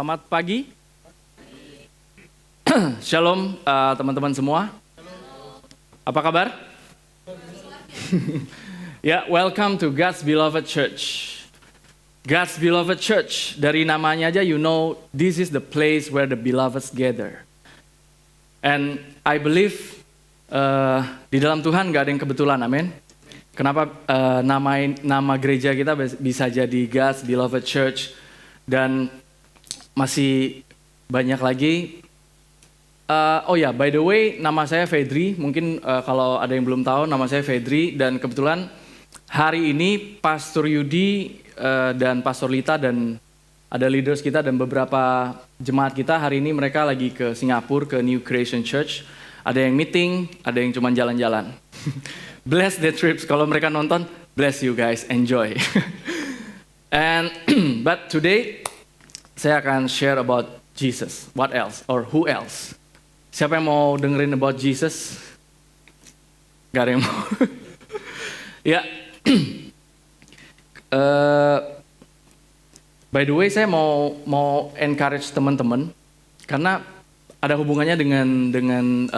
Selamat pagi. Shalom teman-teman semua. Apa kabar? Ya, welcome to God's Beloved Church. God's Beloved Church. Dari namanya aja you know this is the place where the beloveds gather. And I believe di dalam Tuhan gak ada yang kebetulan, amin. Kenapa nama gereja kita bisa jadi God's Beloved Church dan masih banyak lagi. Oh ya, by the way, nama saya Fedri. Mungkin kalau ada yang belum tahu, nama saya Fedri. Dan kebetulan hari ini Pastor Yudi dan Pastor Lita dan ada leaders kita dan beberapa jemaat kita hari ini mereka lagi ke Singapura, ke New Creation Church. Ada yang meeting, ada yang cuma jalan-jalan. Bless the trips. Kalau mereka nonton, bless you guys, enjoy. And but today saya akan share about Jesus. What else? Or who else? Siapa yang mau dengerin about Jesus? Gak ada yang mau. Ya. By the way, saya mau encourage teman-teman karena ada hubungannya dengan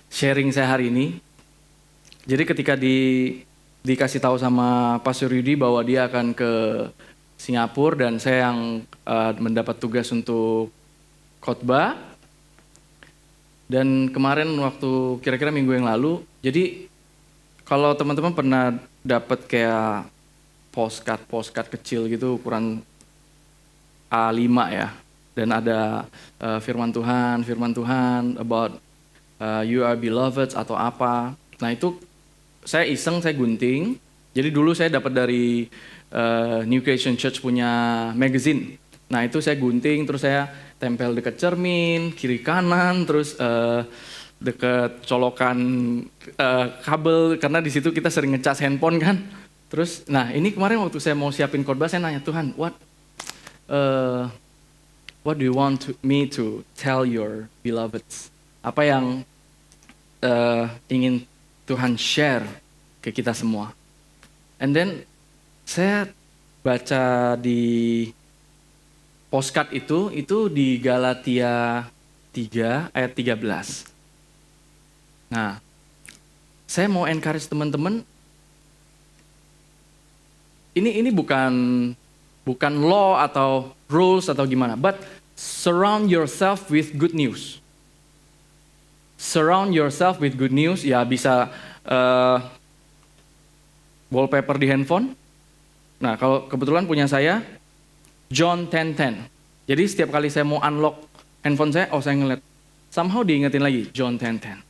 sharing saya hari ini. Jadi ketika dikasih tahu sama Pastor Yudi bahwa dia akan ke Singapura dan saya yang mendapat tugas untuk khotbah. Dan kemarin waktu kira-kira minggu yang lalu, jadi kalau teman-teman pernah dapat kayak postcard kecil gitu ukuran A5 ya, dan ada firman Tuhan about you are beloved atau apa. Nah itu saya iseng, saya gunting. Jadi dulu saya dapat dari New Creation Church punya magazine. Nah itu saya gunting, terus saya tempel dekat cermin, kiri kanan, terus dekat colokan kabel, karena di situ kita sering ngecas handphone kan. Terus, nah ini kemarin waktu saya mau siapin khotbah, saya nanya Tuhan, what do you want me to tell your beloveds? Apa yang ingin Tuhan share ke kita semua? And then saya baca di postcard itu di Galatia 3 ayat 13. Nah, saya mau encourage teman-teman. Ini bukan law atau rules atau gimana, but surround yourself with good news. Surround yourself with good news, ya bisa wallpaper di handphone. Nah, kalau kebetulan punya saya John 10:10. Jadi setiap kali saya mau unlock handphone saya, saya ngeliat. Somehow diingetin lagi, John 10:10.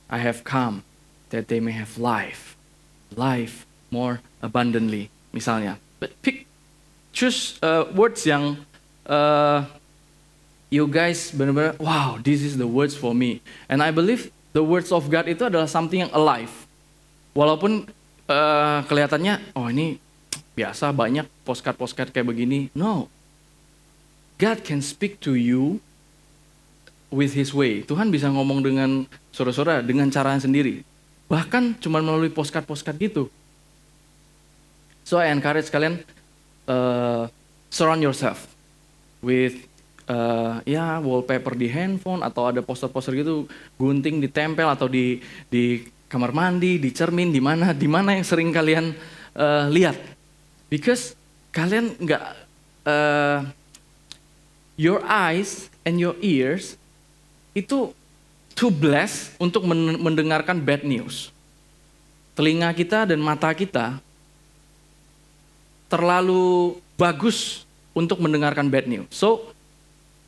I have come that they may have life more abundantly, misalnya. But choose words yang you guys benar-benar, wow, this is the words for me. And I believe the words of God itu adalah something yang alive. Walaupun kelihatannya, ini biasa banyak postcard kayak begini. No. God can speak to you with His way. Tuhan bisa ngomong dengan saudara-saudara dengan caranya sendiri. Bahkan cuma melalui postcard gitu. So I encourage kalian surround yourself with wallpaper di handphone atau ada poster-poster gitu, gunting ditempel atau di kamar mandi, di cermin, di mana yang sering kalian lihat. Because kalian your eyes and your ears itu too blessed untuk mendengarkan bad news. Telinga kita dan mata kita terlalu bagus untuk mendengarkan bad news. So,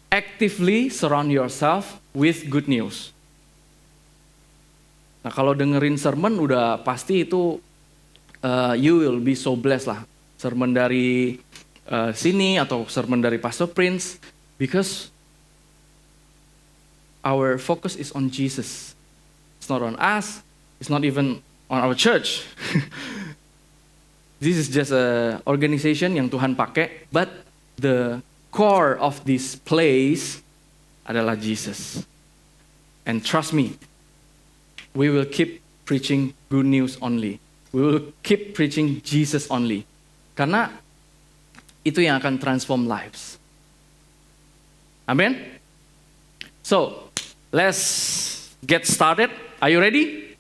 actively surround yourself with good news. Nah, kalau dengerin sermon udah pasti itu you will be so blessed lah. Sermon dari sini atau sermon dari Pastor Prince, because our focus is on Jesus. It's not on us, it's not even on our church. This is just an organization yang Tuhan pakai, but the core of this place adalah Jesus. And trust me, we will keep preaching good news only. We will keep preaching Jesus only. Karena itu yang akan transform lives. Amin. So, let's get started. Are you ready?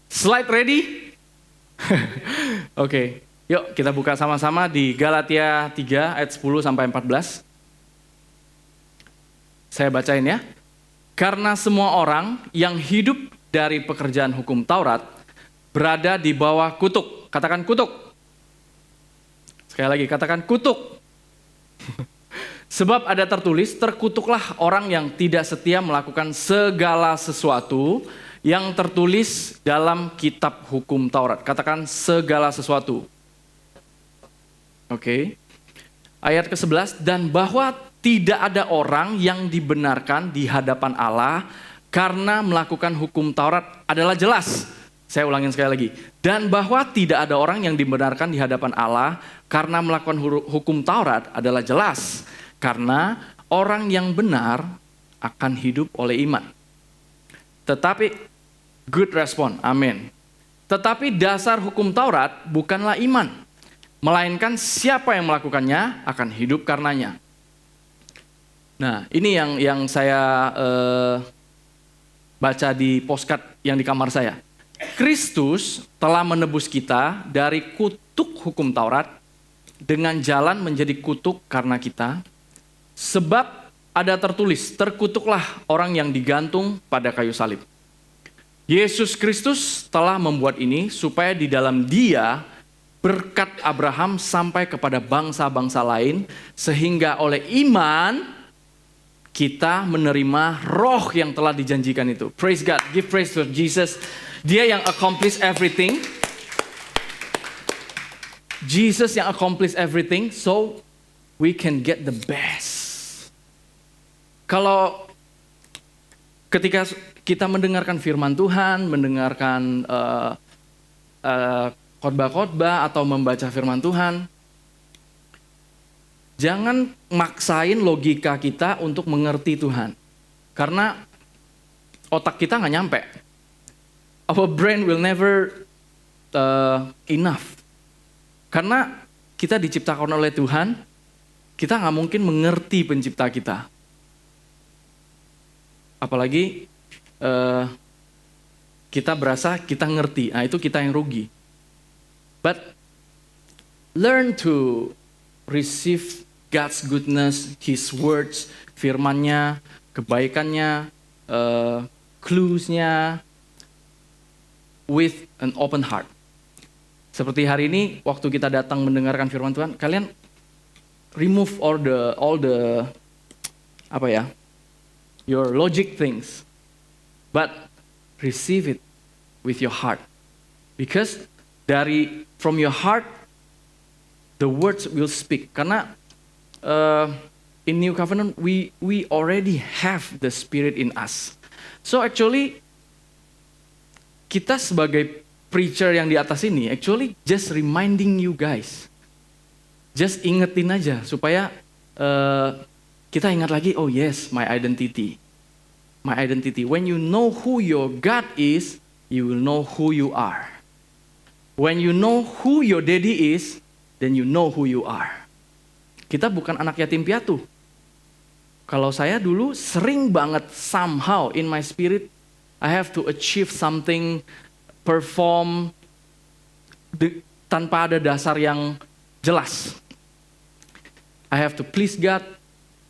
Slide ready? Oke. Yuk kita buka sama-sama di Galatia 3 ayat 10 sampai 14. Saya bacain ya. Karena semua orang yang hidup dari pekerjaan hukum Taurat berada di bawah kutuk. Katakan kutuk. Sekali lagi katakan kutuk. Sebab ada tertulis, terkutuklah orang yang tidak setia melakukan segala sesuatu yang tertulis dalam kitab hukum Taurat. Katakan segala sesuatu. Oke. Ayat ke-11, dan bahwa tidak ada orang yang dibenarkan di hadapan Allah karena melakukan hukum Taurat adalah jelas. Saya ulangin sekali lagi. Dan bahwa tidak ada orang yang dibenarkan di hadapan Allah karena melakukan hukum Taurat adalah jelas. Karena orang yang benar akan hidup oleh iman. Tetapi, good respon, amin. Tetapi dasar hukum Taurat bukanlah iman. Melainkan siapa yang melakukannya akan hidup karenanya. Nah, ini yang saya baca di postcard yang di kamar saya. Kristus telah menebus kita dari kutuk hukum Taurat dengan jalan menjadi kutuk karena kita. Sebab ada tertulis, terkutuklah orang yang digantung pada kayu salib. Yesus Kristus telah membuat ini supaya di dalam Dia berkat Abraham sampai kepada bangsa-bangsa lain, sehingga oleh iman kita menerima roh yang telah dijanjikan itu. Praise God, give praise to Jesus. Dia yang accomplish everything. Jesus yang accomplish everything, so we can get the best. Kalau ketika kita mendengarkan firman Tuhan, mendengarkan khotbah-khotbah atau membaca firman Tuhan, jangan maksain logika kita untuk mengerti Tuhan. Karena otak kita nggak nyampe. Our brain will never enough. Karena kita diciptakan oleh Tuhan, kita nggak mungkin mengerti pencipta kita. Apalagi kita berasa kita ngerti, nah itu kita yang rugi. But learn to receive God's goodness, His words, firman-Nya, kebaikannya, clues-nya, with an open heart. Seperti hari ini, waktu kita datang mendengarkan firman Tuhan, kalian remove all the your logic things, but receive it with your heart, because from your heart the words will speak. Karena in New Covenant we already have the Spirit in us. So actually kita sebagai preacher yang di atas ini actually just reminding you guys, just ingetin aja supaya kita ingat lagi, oh yes, my identity. My identity. When you know who your God is, you will know who you are. When you know who your daddy is, then you know who you are. Kita bukan anak yatim piatu. Kalau saya dulu sering banget somehow in my spirit, I have to achieve something, perform, tanpa ada dasar yang jelas. I have to please God,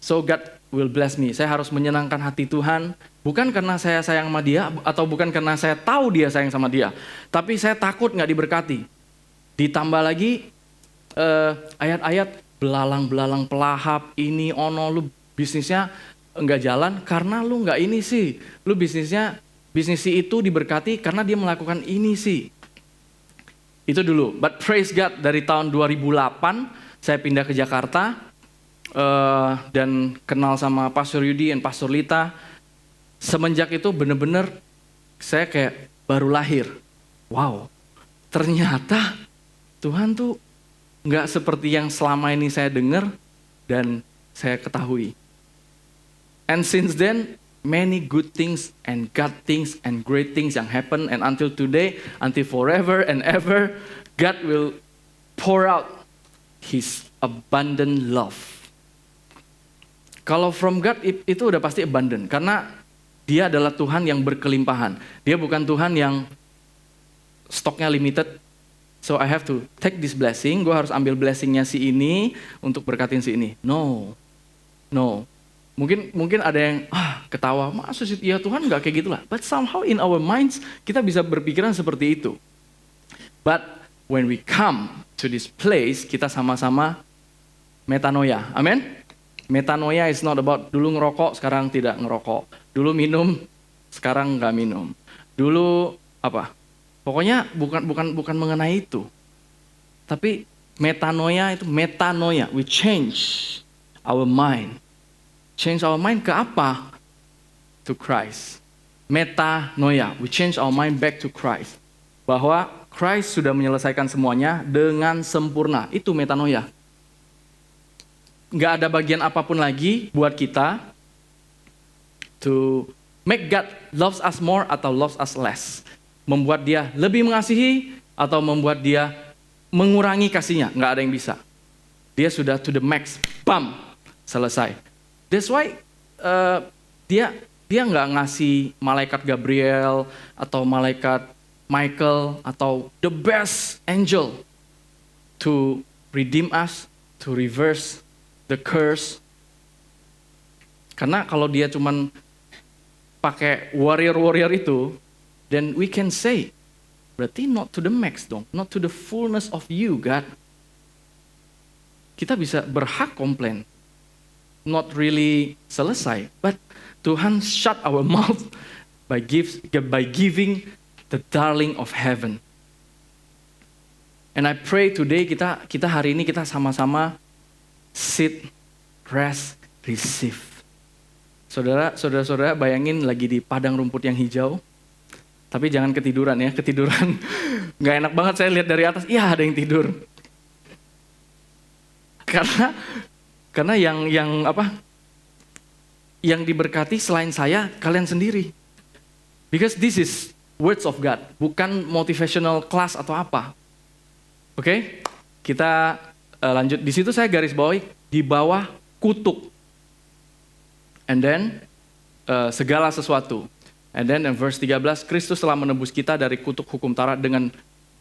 so God will bless me. Saya harus menyenangkan hati Tuhan, bukan karena saya sayang sama Dia, atau bukan karena saya tahu Dia sayang sama Dia, tapi saya takut nggak diberkati. Ditambah lagi ayat-ayat belalang-belalang pelahap, ini ono, lu bisnisnya nggak jalan karena lu nggak ini sih, lu bisnis itu diberkati karena dia melakukan ini sih. Itu dulu. But praise God, dari tahun 2008 saya pindah ke Jakarta. Dan kenal sama Pastor Yudi dan Pastor Lita. Semenjak itu benar-benar saya kayak baru lahir. Wow, ternyata Tuhan tuh nggak seperti yang selama ini saya dengar dan saya ketahui. And since then, many good things and God things and great things yang happen, and until today, until forever and ever, God will pour out His abundant love. Kalau from God itu udah pasti abundant. Karena dia adalah Tuhan yang berkelimpahan. Dia bukan Tuhan yang stoknya limited. So I have to take this blessing. Gue harus ambil blessingnya si ini untuk berkatin si ini. No. Mungkin ada yang ketawa. Masa sih ya Tuhan nggak kayak gitulah. But somehow in our minds kita bisa berpikiran seperti itu. But when we come to this place, kita sama-sama metanoia. Amin. Metanoia is not about dulu ngerokok, sekarang tidak ngerokok. Dulu minum, sekarang nggak minum. Dulu apa? Pokoknya bukan mengenai itu. Tapi metanoia itu metanoia. We change our mind. Change our mind ke apa? To Christ. Metanoia. We change our mind back to Christ. Bahwa Christ sudah menyelesaikan semuanya dengan sempurna. Itu metanoia. Nggak ada bagian apapun lagi buat kita to make God loves us more atau loves us less. Membuat dia lebih mengasihi atau membuat dia mengurangi kasihnya. Nggak ada yang bisa. Dia sudah to the max. Bam! Selesai. That's why dia nggak ngasih malaikat Gabriel atau malaikat Michael atau the best angel to redeem us, to reverse the curse. Karena kalau dia cuman pakai warrior itu, then we can say, berarti not to the max dong, not to the fullness of you, God. Kita bisa berhak komplain, not really selesai, but Tuhan shut our mouth by giving the darling of heaven. And I pray today kita hari ini kita sama-sama sit, rest, receive. Saudara-saudara bayangin lagi di padang rumput yang hijau. Tapi jangan ketiduran ya, ketiduran nggak enak banget saya lihat dari atas. Iya ada yang tidur. Karena yang diberkati selain saya kalian sendiri. Because this is words of God, bukan motivational class atau apa. Oke? Kita lanjut. Di situ saya garis bawahi di bawah kutuk. And then segala sesuatu. And then in verse 13, Kristus telah menebus kita dari kutuk hukum Taurat dengan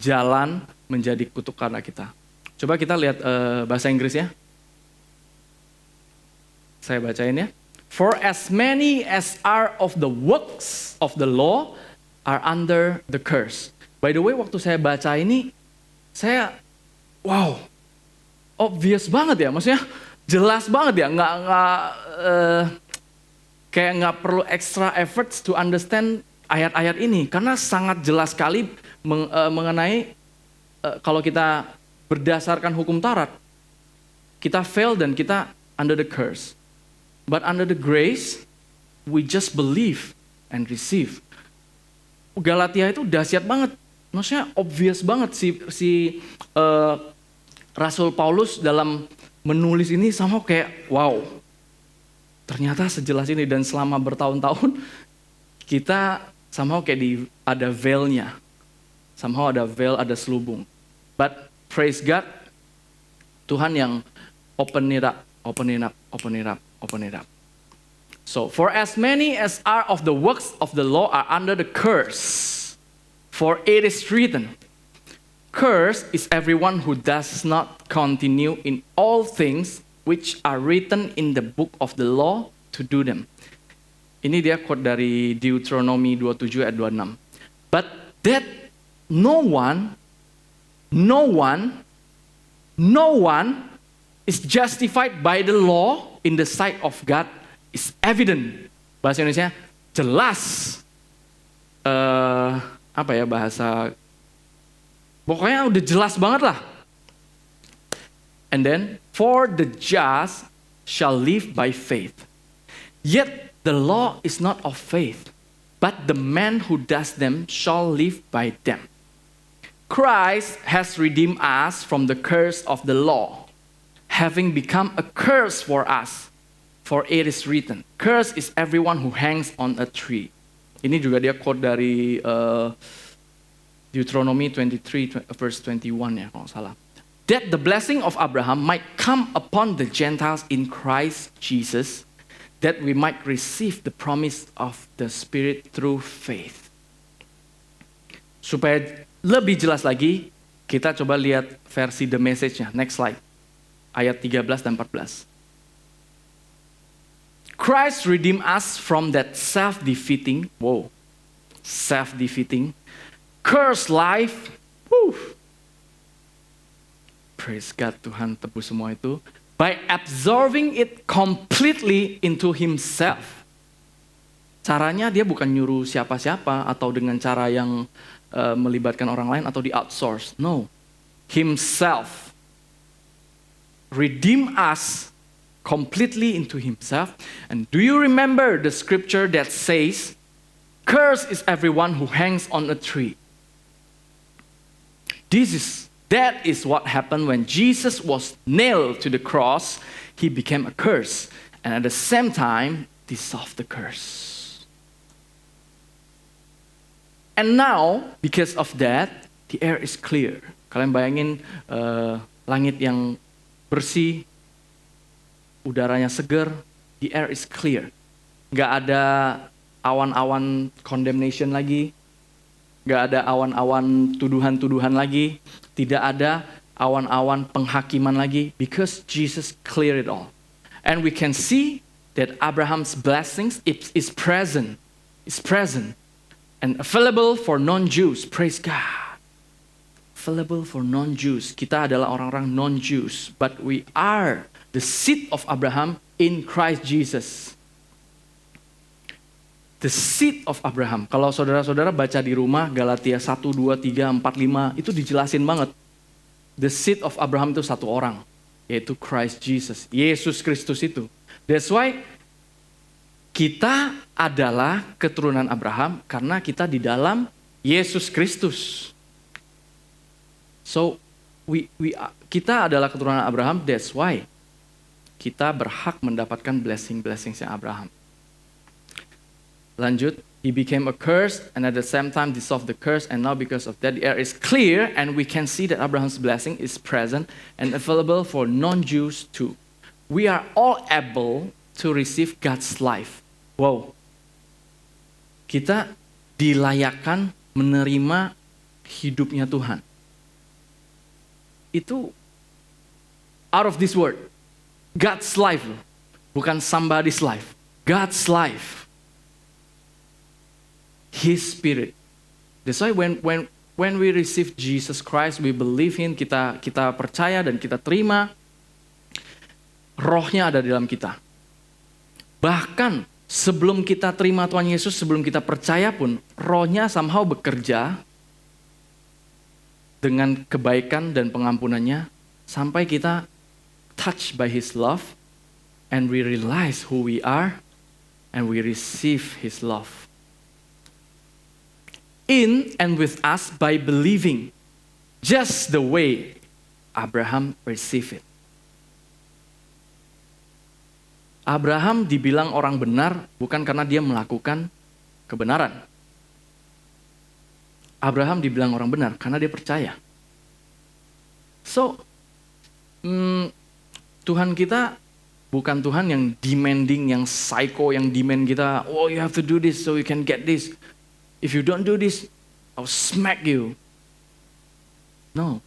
jalan menjadi kutuk karena kita. Coba kita lihat bahasa Inggris ya. Saya bacain ya. For as many as are of the works of the law are under the curse. By the way, waktu saya baca ini, saya wow, obvious banget ya, maksudnya jelas banget ya, kayak nggak perlu extra efforts to understand ayat-ayat ini, karena sangat jelas sekali mengenai kalau kita berdasarkan hukum Taurat, kita fail dan kita under the curse. But under the grace, we just believe and receive. Galatia itu dahsyat banget, maksudnya obvious banget si Rasul Paulus dalam menulis ini sama kayak wow. Ternyata sejelas ini dan selama bertahun-tahun kita somehow kayak ada veil-nya. Somehow ada veil, ada selubung. But praise God, Tuhan yang open it up. So, for as many as are of the works of the law are under the curse. For it is written, cursed is everyone who does not continue in all things which are written in the book of the law to do them. Ini dia quote dari Deuteronomy 27 ayat 26. But that no one is justified by the law in the sight of God is evident. Bahasa Indonesia jelas. Pokoknya udah jelas banget lah. And then, for the just shall live by faith. Yet the law is not of faith, but the man who does them shall live by them. Christ has redeemed us from the curse of the law, having become a curse for us. For it is written, cursed is everyone who hangs on a tree. Ini juga dia quote dari Deuteronomy 23 verse 21 ya kalau salah. That the blessing of Abraham might come upon the Gentiles in Christ Jesus, that we might receive the promise of the Spirit through faith. Supaya lebih jelas lagi, kita coba lihat versi The Message-nya. Next slide. Ayat 13 dan 14. Christ redeemed us from that self-defeating, cursed life. Praise God, Tuhan tebus semua itu. By absorbing it completely into himself. Caranya dia bukan nyuruh siapa-siapa atau dengan cara yang melibatkan orang lain atau di outsource. No, himself. Redeem us completely into himself. And do you remember the scripture that says, cursed is everyone who hangs on a tree. That is what happened when Jesus was nailed to the cross. He became a curse. And at the same time, dissolved the curse. And now, because of that, the air is clear. Kalian bayangin langit yang bersih, udaranya segar, the air is clear. Nggak ada awan-awan condemnation lagi, nggak ada awan-awan tuduhan-tuduhan lagi, tidak ada awan-awan penghakiman lagi, because Jesus cleared it all. And we can see that Abraham's blessings is present, and available for non-Jews. Praise God. Available for non-Jews. Kita adalah orang-orang non-Jews, but we are the seed of Abraham in Christ Jesus. The seed of Abraham. Kalau saudara-saudara baca di rumah Galatia 1, 2, 3, 4, 5, itu dijelasin banget. The seed of Abraham itu satu orang, yaitu Christ Jesus. Yesus Kristus itu. That's why kita adalah keturunan Abraham karena kita di dalam Yesus Kristus. So, kita adalah keturunan Abraham, that's why kita berhak mendapatkan blessing-blessingsnya Abraham. Lanjut, he became a curse and at the same time dissolved the curse, and now because of that the air is clear and we can see that Abraham's blessing is present and available for non-Jews too. We are all able to receive God's life. Wow. Kita dilayakkan menerima hidupnya Tuhan. Itu out of this world. God's life, bukan somebody's life. God's life. His Spirit. That's why when we receive Jesus Christ, we believe in, kita percaya dan kita terima, rohnya ada di dalam kita. Bahkan sebelum kita terima Tuhan Yesus, sebelum kita percaya pun, rohnya somehow bekerja dengan kebaikan dan pengampunannya, sampai kita touched by His love, and we realize who we are, and we receive His love. In and with us by believing, just the way Abraham received it. Abraham dibilang orang benar bukan karena dia melakukan kebenaran. Abraham dibilang orang benar karena dia percaya. So, Tuhan kita bukan Tuhan yang demanding, yang psycho, yang demand kita, oh you have to do this so you can get this. If you don't do this, I'll smack you. No,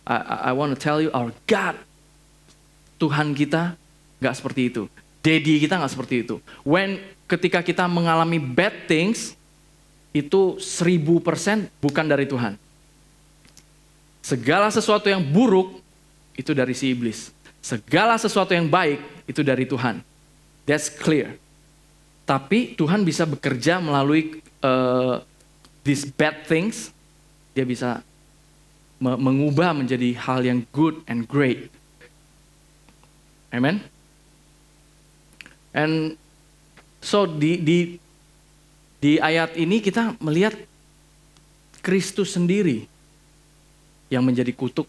I want to tell you, our God, Tuhan kita gak seperti itu. Daddy kita gak seperti itu. Ketika kita mengalami bad things, itu 1000% bukan dari Tuhan. Segala sesuatu yang buruk, itu dari si iblis. Segala sesuatu yang baik, itu dari Tuhan. That's clear. Tapi Tuhan bisa bekerja melalui these bad things, dia bisa mengubah menjadi hal yang good and great. Amen. And so di ayat ini kita melihat Kristus sendiri yang menjadi kutuk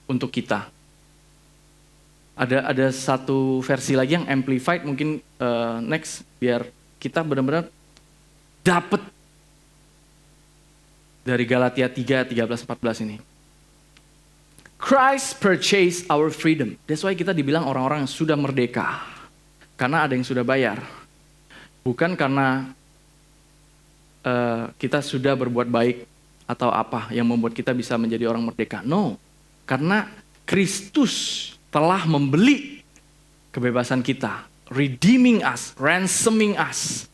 untuk kita. Ada satu versi lagi yang amplified, mungkin next, biar kita benar-benar dapat dari Galatia 3, 13, 14 ini. Christ purchased our freedom. That's why kita dibilang orang-orang yang sudah merdeka. karena ada yang sudah bayar. Bukan karena kita sudah berbuat baik atau apa yang membuat kita bisa menjadi orang merdeka. No, karena Kristus telah membeli kebebasan kita, redeeming us, ransoming us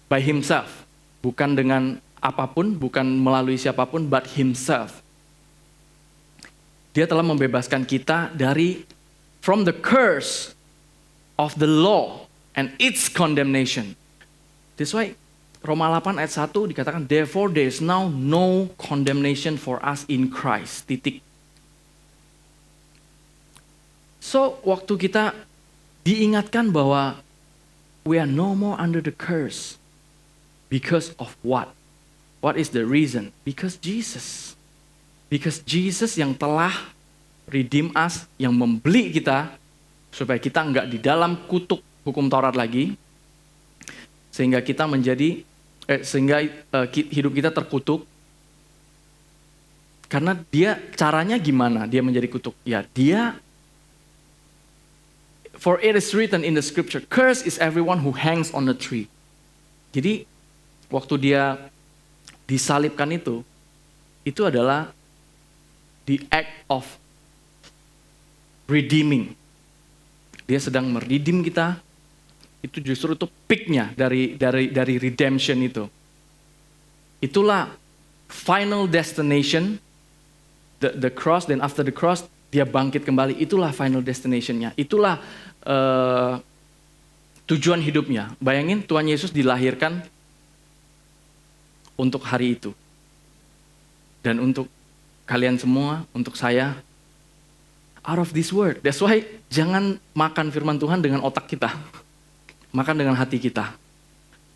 by himself. Bukan dengan apapun, bukan melalui siapapun, but himself. Dia telah membebaskan kita from the curse of the law and its condemnation. That's why Roma 8 ayat 1 dikatakan, therefore there is now no condemnation for us in Christ. Titik. So, waktu kita diingatkan bahwa we are no more under the curse. Because of what? What is the reason? Because Jesus. Because Jesus yang telah redeem us, yang membeli kita, supaya kita enggak di dalam kutuk hukum Taurat lagi, sehingga kita hidup kita terkutuk. Karena caranya gimana dia menjadi kutuk? Ya, for it is written in the scripture, cursed is everyone who hangs on a tree. Jadi, waktu dia disalibkan itu adalah the act of redeeming. Dia sedang meredeem kita. Itu justru itu peak-nya dari redemption itu. Itulah final destination, the cross, dan after the cross dia bangkit kembali. Itulah final destination-nya. Itulah tujuan hidupnya. Bayangin Tuhan Yesus dilahirkan untuk hari itu. Dan untuk kalian semua, untuk saya, out of this world. That's why jangan makan firman Tuhan dengan otak kita. Makan dengan hati kita.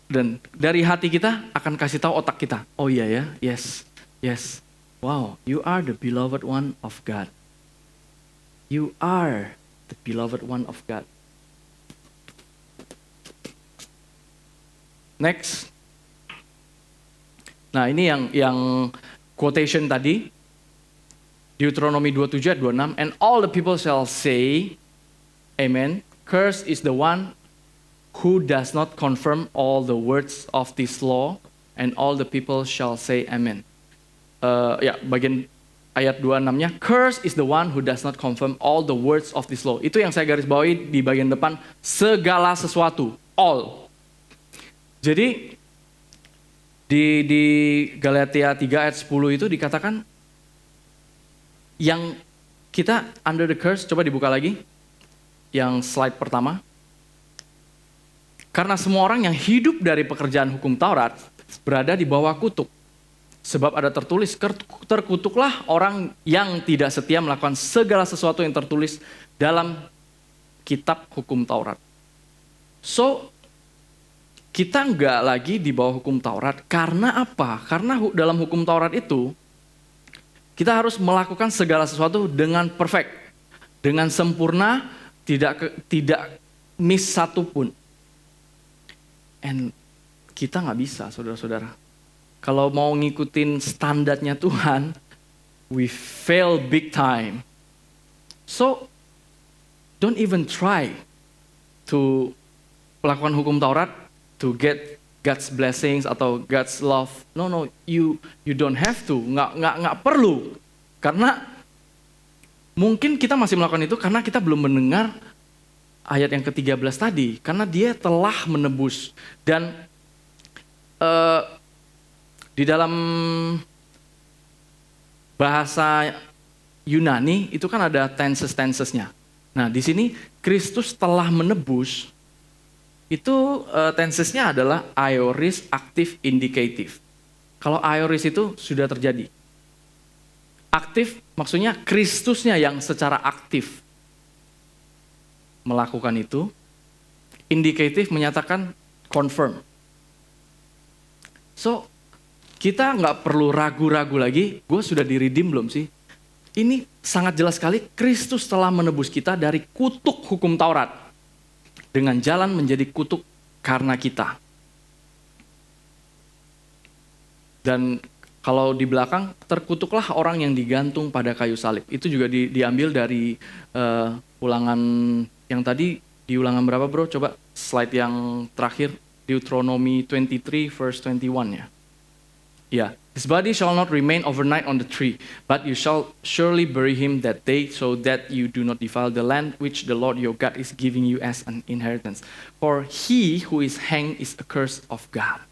Dan dari hati kita akan kasih tahu otak kita. Oh iya ya, yes. Wow, you are the beloved one of God. You are the beloved one of God. Next. Nah ini yang quotation tadi. Deuteronomy 27 ayat 26. And all the people shall say, Amen. Cursed is the one who does not confirm all the words of this law, and all the people shall say amen. Bagian ayat 26-nya, cursed is the one who does not confirm all the words of this law. Itu yang saya garis bawahi di bagian depan, segala sesuatu, all. Jadi di Galatia 3 ayat 10 itu dikatakan yang kita under the curse, coba dibuka lagi yang slide pertama. Karena semua orang yang hidup dari pekerjaan hukum Taurat berada di bawah kutuk. Sebab ada tertulis, terkutuklah orang yang tidak setia melakukan segala sesuatu yang tertulis dalam kitab hukum Taurat. So, kita nggak lagi di bawah hukum Taurat. Karena apa? Karena dalam hukum Taurat itu, kita harus melakukan segala sesuatu dengan perfect. Dengan sempurna, tidak miss satu pun. And kita nggak bisa, saudara-saudara. Kalau mau ngikutin standarnya Tuhan, we fail big time. So, don't even try to melakukan hukum Taurat to get God's blessings atau God's love. No, you don't have to. Nggak perlu. Karena mungkin kita masih melakukan itu karena kita belum mendengar ayat yang ke-13 tadi, karena dia telah menebus. Dan di dalam bahasa Yunani itu kan ada tenses-tensesnya. Nah di sini Kristus telah menebus, itu tensesnya adalah aorist, aktif, indikatif. Kalau aorist itu sudah terjadi. Aktif maksudnya Kristusnya yang secara aktif melakukan itu. Indikatif menyatakan confirm. So, kita nggak perlu ragu-ragu lagi, gue sudah di-redeem belum sih? Ini sangat jelas sekali, Kristus telah menebus kita dari kutuk hukum Taurat. Dengan jalan menjadi kutuk karena kita. Dan kalau di belakang, terkutuklah orang yang digantung pada kayu salib. Itu juga diambil dari Ulangan yang tadi Di Ulangan berapa bro? Coba slide yang terakhir. Deuteronomy 23 verse 21 ya. Ya, his body shall not remain overnight on the tree, but you shall surely bury him that day, so that you do not defile the land which the Lord your God is giving you as an inheritance. For he who is hanged is a curse of God.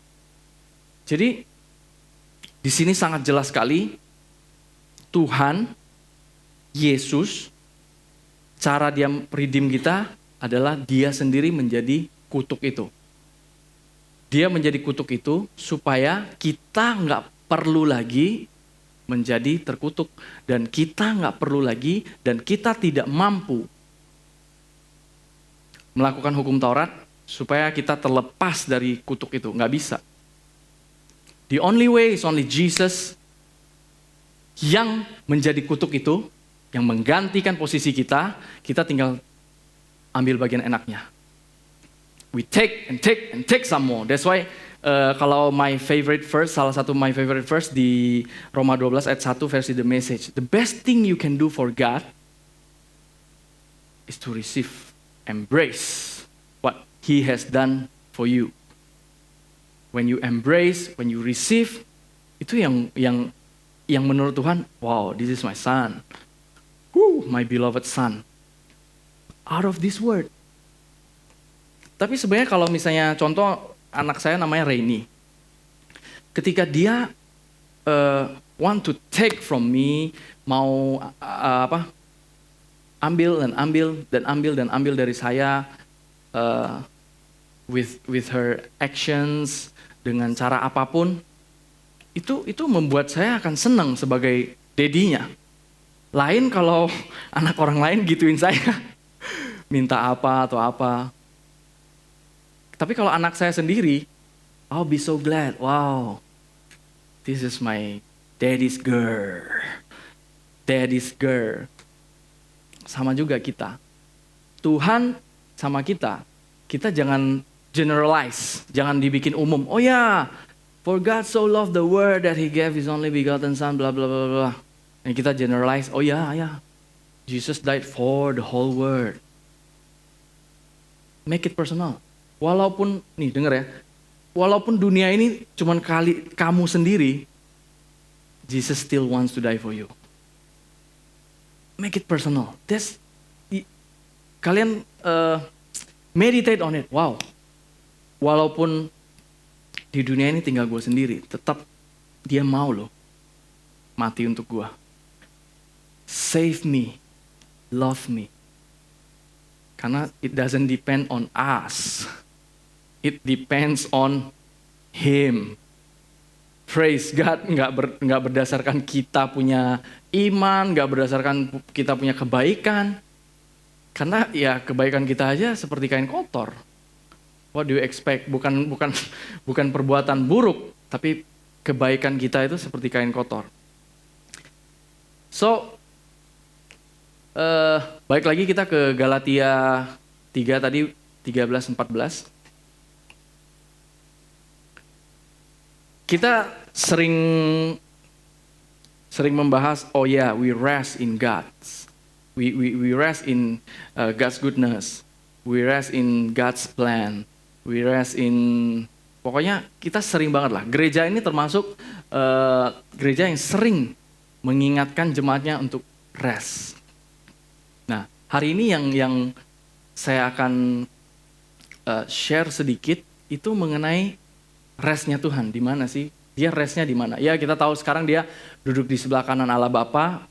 Jadi, di sini sangat jelas sekali, Tuhan, Yesus, cara dia redeem kita adalah dia sendiri menjadi kutuk itu. Dia menjadi kutuk itu supaya kita nggak perlu lagi menjadi terkutuk. Dan kita nggak perlu lagi dan kita tidak mampu melakukan hukum Taurat supaya kita terlepas dari kutuk itu. Nggak bisa. The only way is only Jesus yang menjadi kutuk itu, yang menggantikan posisi kita tinggal ambil bagian enaknya. We take and take and take some more. That's why kalau my favorite verse, salah satu my favorite verse di Roma 12 ayat 1 versi The Message. The best thing you can do for God is to receive, embrace what He has done for you. When you embrace, when you receive, itu yang menurut Tuhan, wow, this is my son. My beloved son. Out of this word. Tapi sebenarnya kalau misalnya contoh anak saya namanya Rainy. Ketika dia want to take from me, mau ambil dari saya with her actions dengan cara apapun, itu membuat saya akan senang sebagai dedinya. Lain kalau anak orang lain gituin saya, minta apa atau apa. Tapi kalau anak saya sendiri, I'll be so glad. Wow, this is my daddy's girl. Daddy's girl. Sama juga kita. Tuhan sama kita jangan generalize, jangan dibikin umum. Oh ya, for God so loved the world that He gave His only begotten Son, bla bla bla bla. Dan kita generalize, oh ya, Jesus died for the whole world. Make it personal. Walaupun, nih denger ya, walaupun dunia ini cuman kamu sendiri, Jesus still wants to die for you. Make it personal. Kalian meditate on it. Wow. Walaupun di dunia ini tinggal gue sendiri, tetap dia mau loh mati untuk gue. Save me, love me. Karena it doesn't depend on us. It depends on Him. Praise God, nggak berdasarkan kita punya iman, nggak berdasarkan kita punya kebaikan. Karena ya kebaikan kita aja seperti kain kotor. What do you expect? Bukan perbuatan buruk, tapi kebaikan kita itu seperti kain kotor. So, balik lagi kita ke Galatia 3 tadi 13-14. Kita sering membahas, oh ya, we rest in God. We rest in God's goodness. We rest in God's plan. We rest in, pokoknya kita sering banget lah. Gereja ini termasuk gereja yang sering mengingatkan jemaatnya untuk rest. Nah, hari ini yang saya akan share sedikit itu mengenai restnya Tuhan. Di mana sih? Dia restnya di mana? Ya, kita tahu sekarang dia duduk di sebelah kanan Allah Bapa,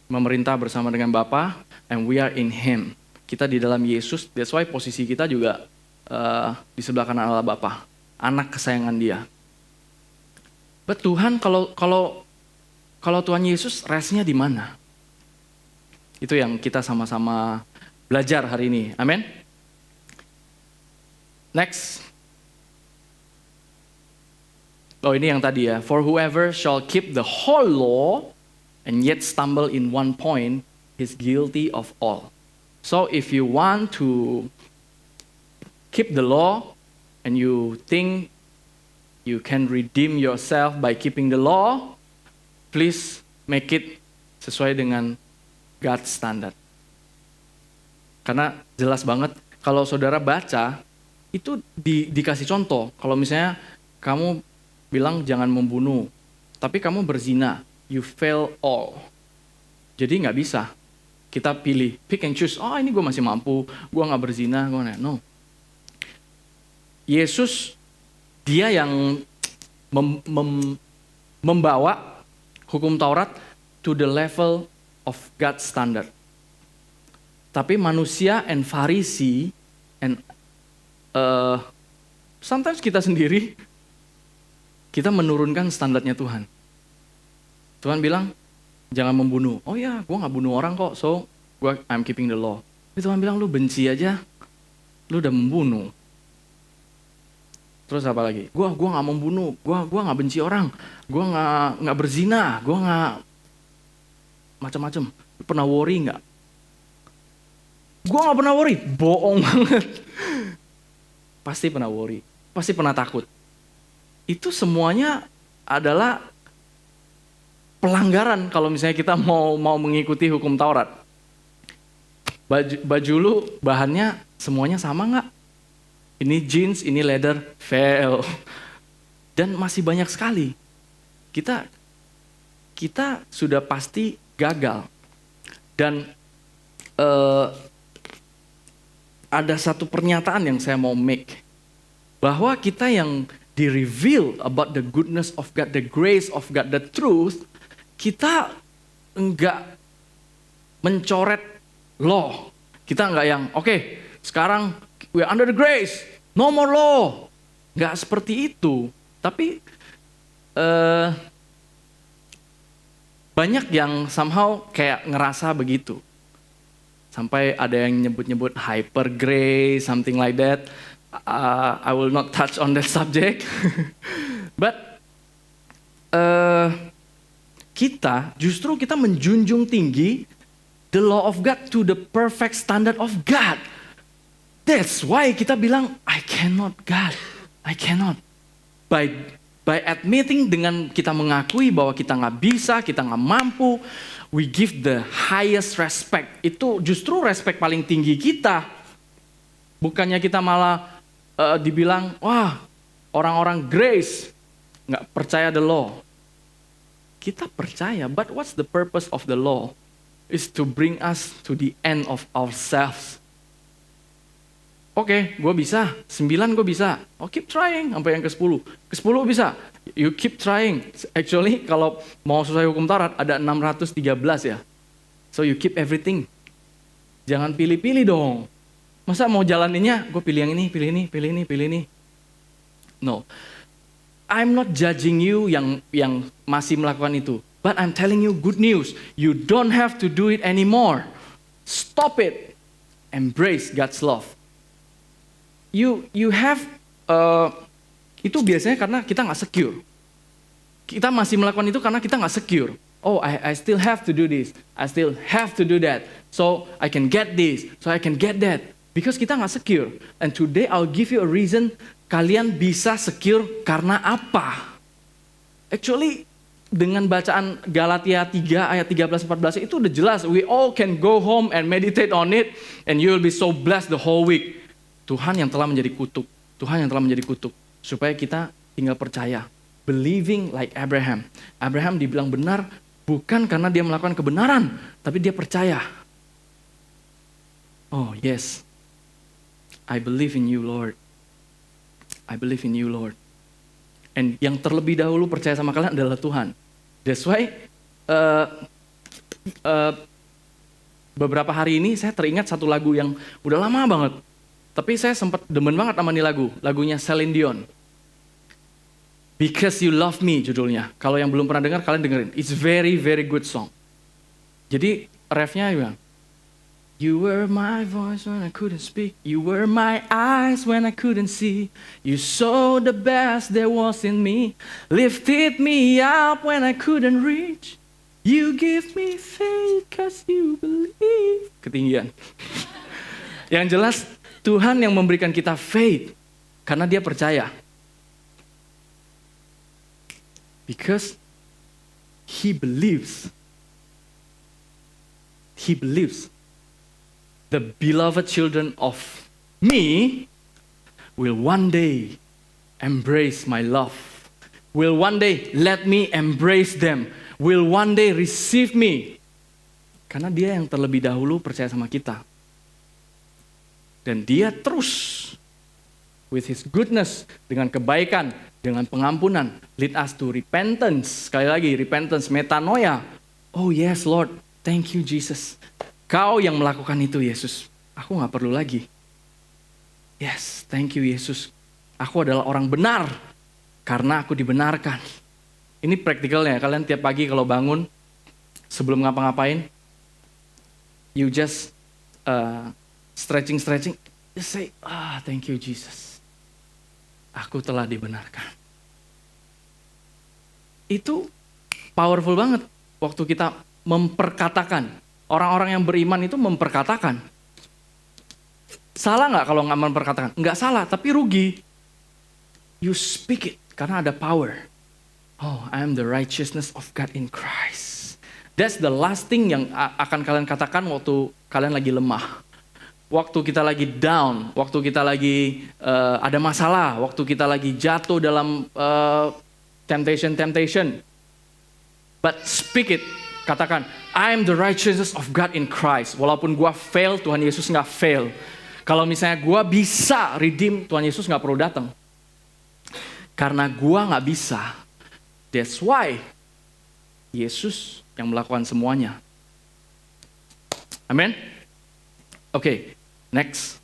memerintah bersama dengan Bapa, and we are in Him. Kita di dalam Yesus. That's why posisi kita juga di sebelah kanan Allah Bapa, anak kesayangan Dia. But Tuhan, kalau Tuhan Yesus restnya di mana? Itu yang kita sama-sama belajar hari ini. Amin. Next. Oh, ini yang tadi ya. For whoever shall keep the whole law and yet stumble in one point is guilty of all. So if you want to keep the law and you think you can redeem yourself by keeping the law, please make it sesuai dengan God's standard. Karena jelas banget kalau saudara baca, itu dikasih contoh. Kalau misalnya kamu bilang jangan membunuh, tapi kamu berzina, you fail all. Jadi nggak bisa. Kita pilih, pick and choose. Oh ini gue masih mampu, gue nggak berzina, gue nggak. No. Yesus, dia yang membawa hukum Taurat to the level of God's standard. Tapi manusia and Farisi and sometimes kita sendiri, kita menurunkan standarnya Tuhan. Tuhan bilang, jangan membunuh. Oh ya, gue gak bunuh orang kok, so I'm keeping the law. Tapi Tuhan bilang, lu benci aja, lu udah membunuh. Terus apa lagi? Gue gak membunuh, gue gak benci orang, gue gak berzina, gue gak macam-macam. Lu pernah worry gak? Gue gak pernah worry, bohong banget. Pasti pernah worry, pasti pernah takut. Itu semuanya adalah pelanggaran kalau misalnya kita mau mengikuti hukum Taurat. Baju lu bahannya semuanya sama gak? Ini jeans, ini leather, fail. Dan masih banyak sekali. Kita sudah pasti gagal. Dan ada satu pernyataan yang saya mau make. Bahwa kita yang di-reveal about the goodness of God, the grace of God, the truth, kita enggak mencoret law. Kita enggak yang, oke, sekarang we are under the grace, no more law. Enggak seperti itu. Tapi banyak yang somehow kayak ngerasa begitu. Sampai ada yang nyebut-nyebut hyper grace, something like that. I will not touch on that subject. But kita menjunjung tinggi the law of God to the perfect standard of God. That's why kita bilang, I cannot God, I cannot. By admitting, dengan kita mengakui bahwa kita nggak bisa, kita nggak mampu, we give the highest respect. Itu justru respect paling tinggi kita. Bukannya kita malah dibilang, wah orang-orang grace, nggak percaya the law. Kita percaya, but what's the purpose of the law? Is to bring us to the end of ourselves. Oke, gue bisa, 9 gue bisa. Oh, keep trying, sampai yang ke-10. Ke-10 bisa, you keep trying. Actually, kalau mau selesai hukum Taurat, ada 613 ya. So you keep everything. Jangan pilih-pilih dong. Masa mau jalaninnya, gue pilih yang ini, pilih ini, pilih ini, pilih ini. No. I'm not judging you yang masih melakukan itu. But I'm telling you good news. You don't have to do it anymore. Stop it. Embrace God's love. You have, itu biasanya karena kita nggak secure. Kita masih melakukan itu karena kita nggak secure. Oh, I still have to do this. I still have to do that. So I can get this. So I can get that. Because kita nggak secure. And today I'll give you a reason kalian bisa secure karena apa. Actually, dengan bacaan Galatia 3 ayat 13-14 itu udah jelas. We all can go home and meditate on it. And you will be so blessed the whole week. Tuhan yang telah menjadi kutuk. Tuhan yang telah menjadi kutuk. Supaya kita tinggal percaya. Believing like Abraham. Abraham dibilang benar bukan karena dia melakukan kebenaran. Tapi dia percaya. Oh yes. I believe in you Lord. I believe in you Lord. And yang terlebih dahulu percaya sama kalian adalah Tuhan. That's why beberapa hari ini saya teringat satu lagu yang udah lama banget. Tapi saya sempat demen banget sama nih lagu. Lagunya Celine Dion. Because You Love Me judulnya. Kalau yang belum pernah dengar, kalian dengerin. It's very, very good song. Jadi refnya bilang, You were my voice when I couldn't speak. You were my eyes when I couldn't see. You saw the best there was in me. Lifted me up when I couldn't reach. You give me faith cause you believe. Ketinggian. Yang jelas, Tuhan yang memberikan kita faith karena dia percaya. Because He believes. He believes the beloved children of me will one day embrace my love. Will one day let me embrace them. Will one day receive me. Karena dia yang terlebih dahulu percaya sama kita. Dan dia terus with his goodness, dengan kebaikan, dengan pengampunan, lead us to repentance. Sekali lagi, repentance, metanoia. Oh yes Lord, thank you Jesus. Kau yang melakukan itu Yesus. Aku gak perlu lagi. Yes, thank you Yesus. Aku adalah orang benar karena aku dibenarkan. Ini praktikalnya, kalian tiap pagi kalau bangun, sebelum ngapa-ngapain, you just stretching, just say, thank you Jesus. Aku telah dibenarkan. Itu powerful banget waktu kita memperkatakan. Orang-orang yang beriman itu memperkatakan. Salah nggak kalau nggak memperkatakan? Nggak salah, tapi rugi. You speak it, karena ada power. Oh, I am the righteousness of God in Christ. That's the last thing yang akan kalian katakan waktu kalian lagi lemah. Waktu kita lagi down, waktu kita lagi ada masalah, waktu kita lagi jatuh dalam temptation. But speak it, katakan, I am the righteousness of God in Christ. Walaupun gua fail, Tuhan Yesus nggak fail. Kalau misalnya gua bisa redeem, Tuhan Yesus nggak perlu datang. Karena gua nggak bisa. That's why Yesus yang melakukan semuanya. Amin. Oke, next.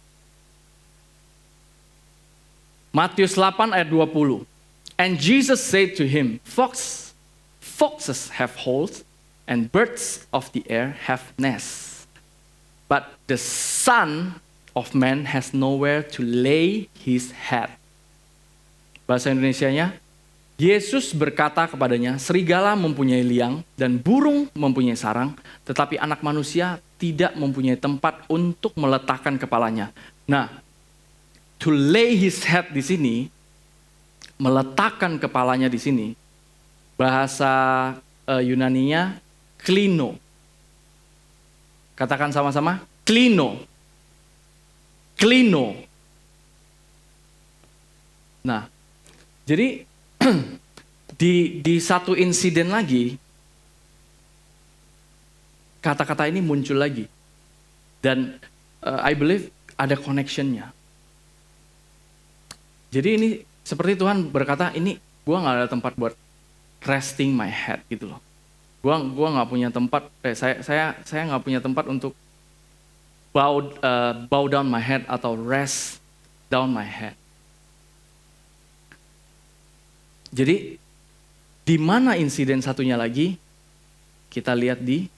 Matius 8 ayat 20. And Jesus said to him, foxes have holes, and birds of the air have nests. But the Son of Man has nowhere to lay his head. Bahasa Indonesianya, Yesus berkata kepadanya, serigala mempunyai liang dan burung mempunyai sarang, tetapi anak manusia tidak mempunyai tempat untuk meletakkan kepalanya. Nah, to lay his head di sini, meletakkan kepalanya di sini, bahasa Yunaninya klino. Katakan sama-sama, klino. Klino. Nah, jadi di satu insiden lagi, kata-kata ini muncul lagi. Dan I believe ada connection-nya. Jadi ini seperti Tuhan berkata, ini gue gak ada tempat buat resting my head gitu loh. Gue gak punya tempat, saya gak punya tempat untuk bow down my head atau rest down my head. Jadi di mana insiden satunya lagi? Kita lihat di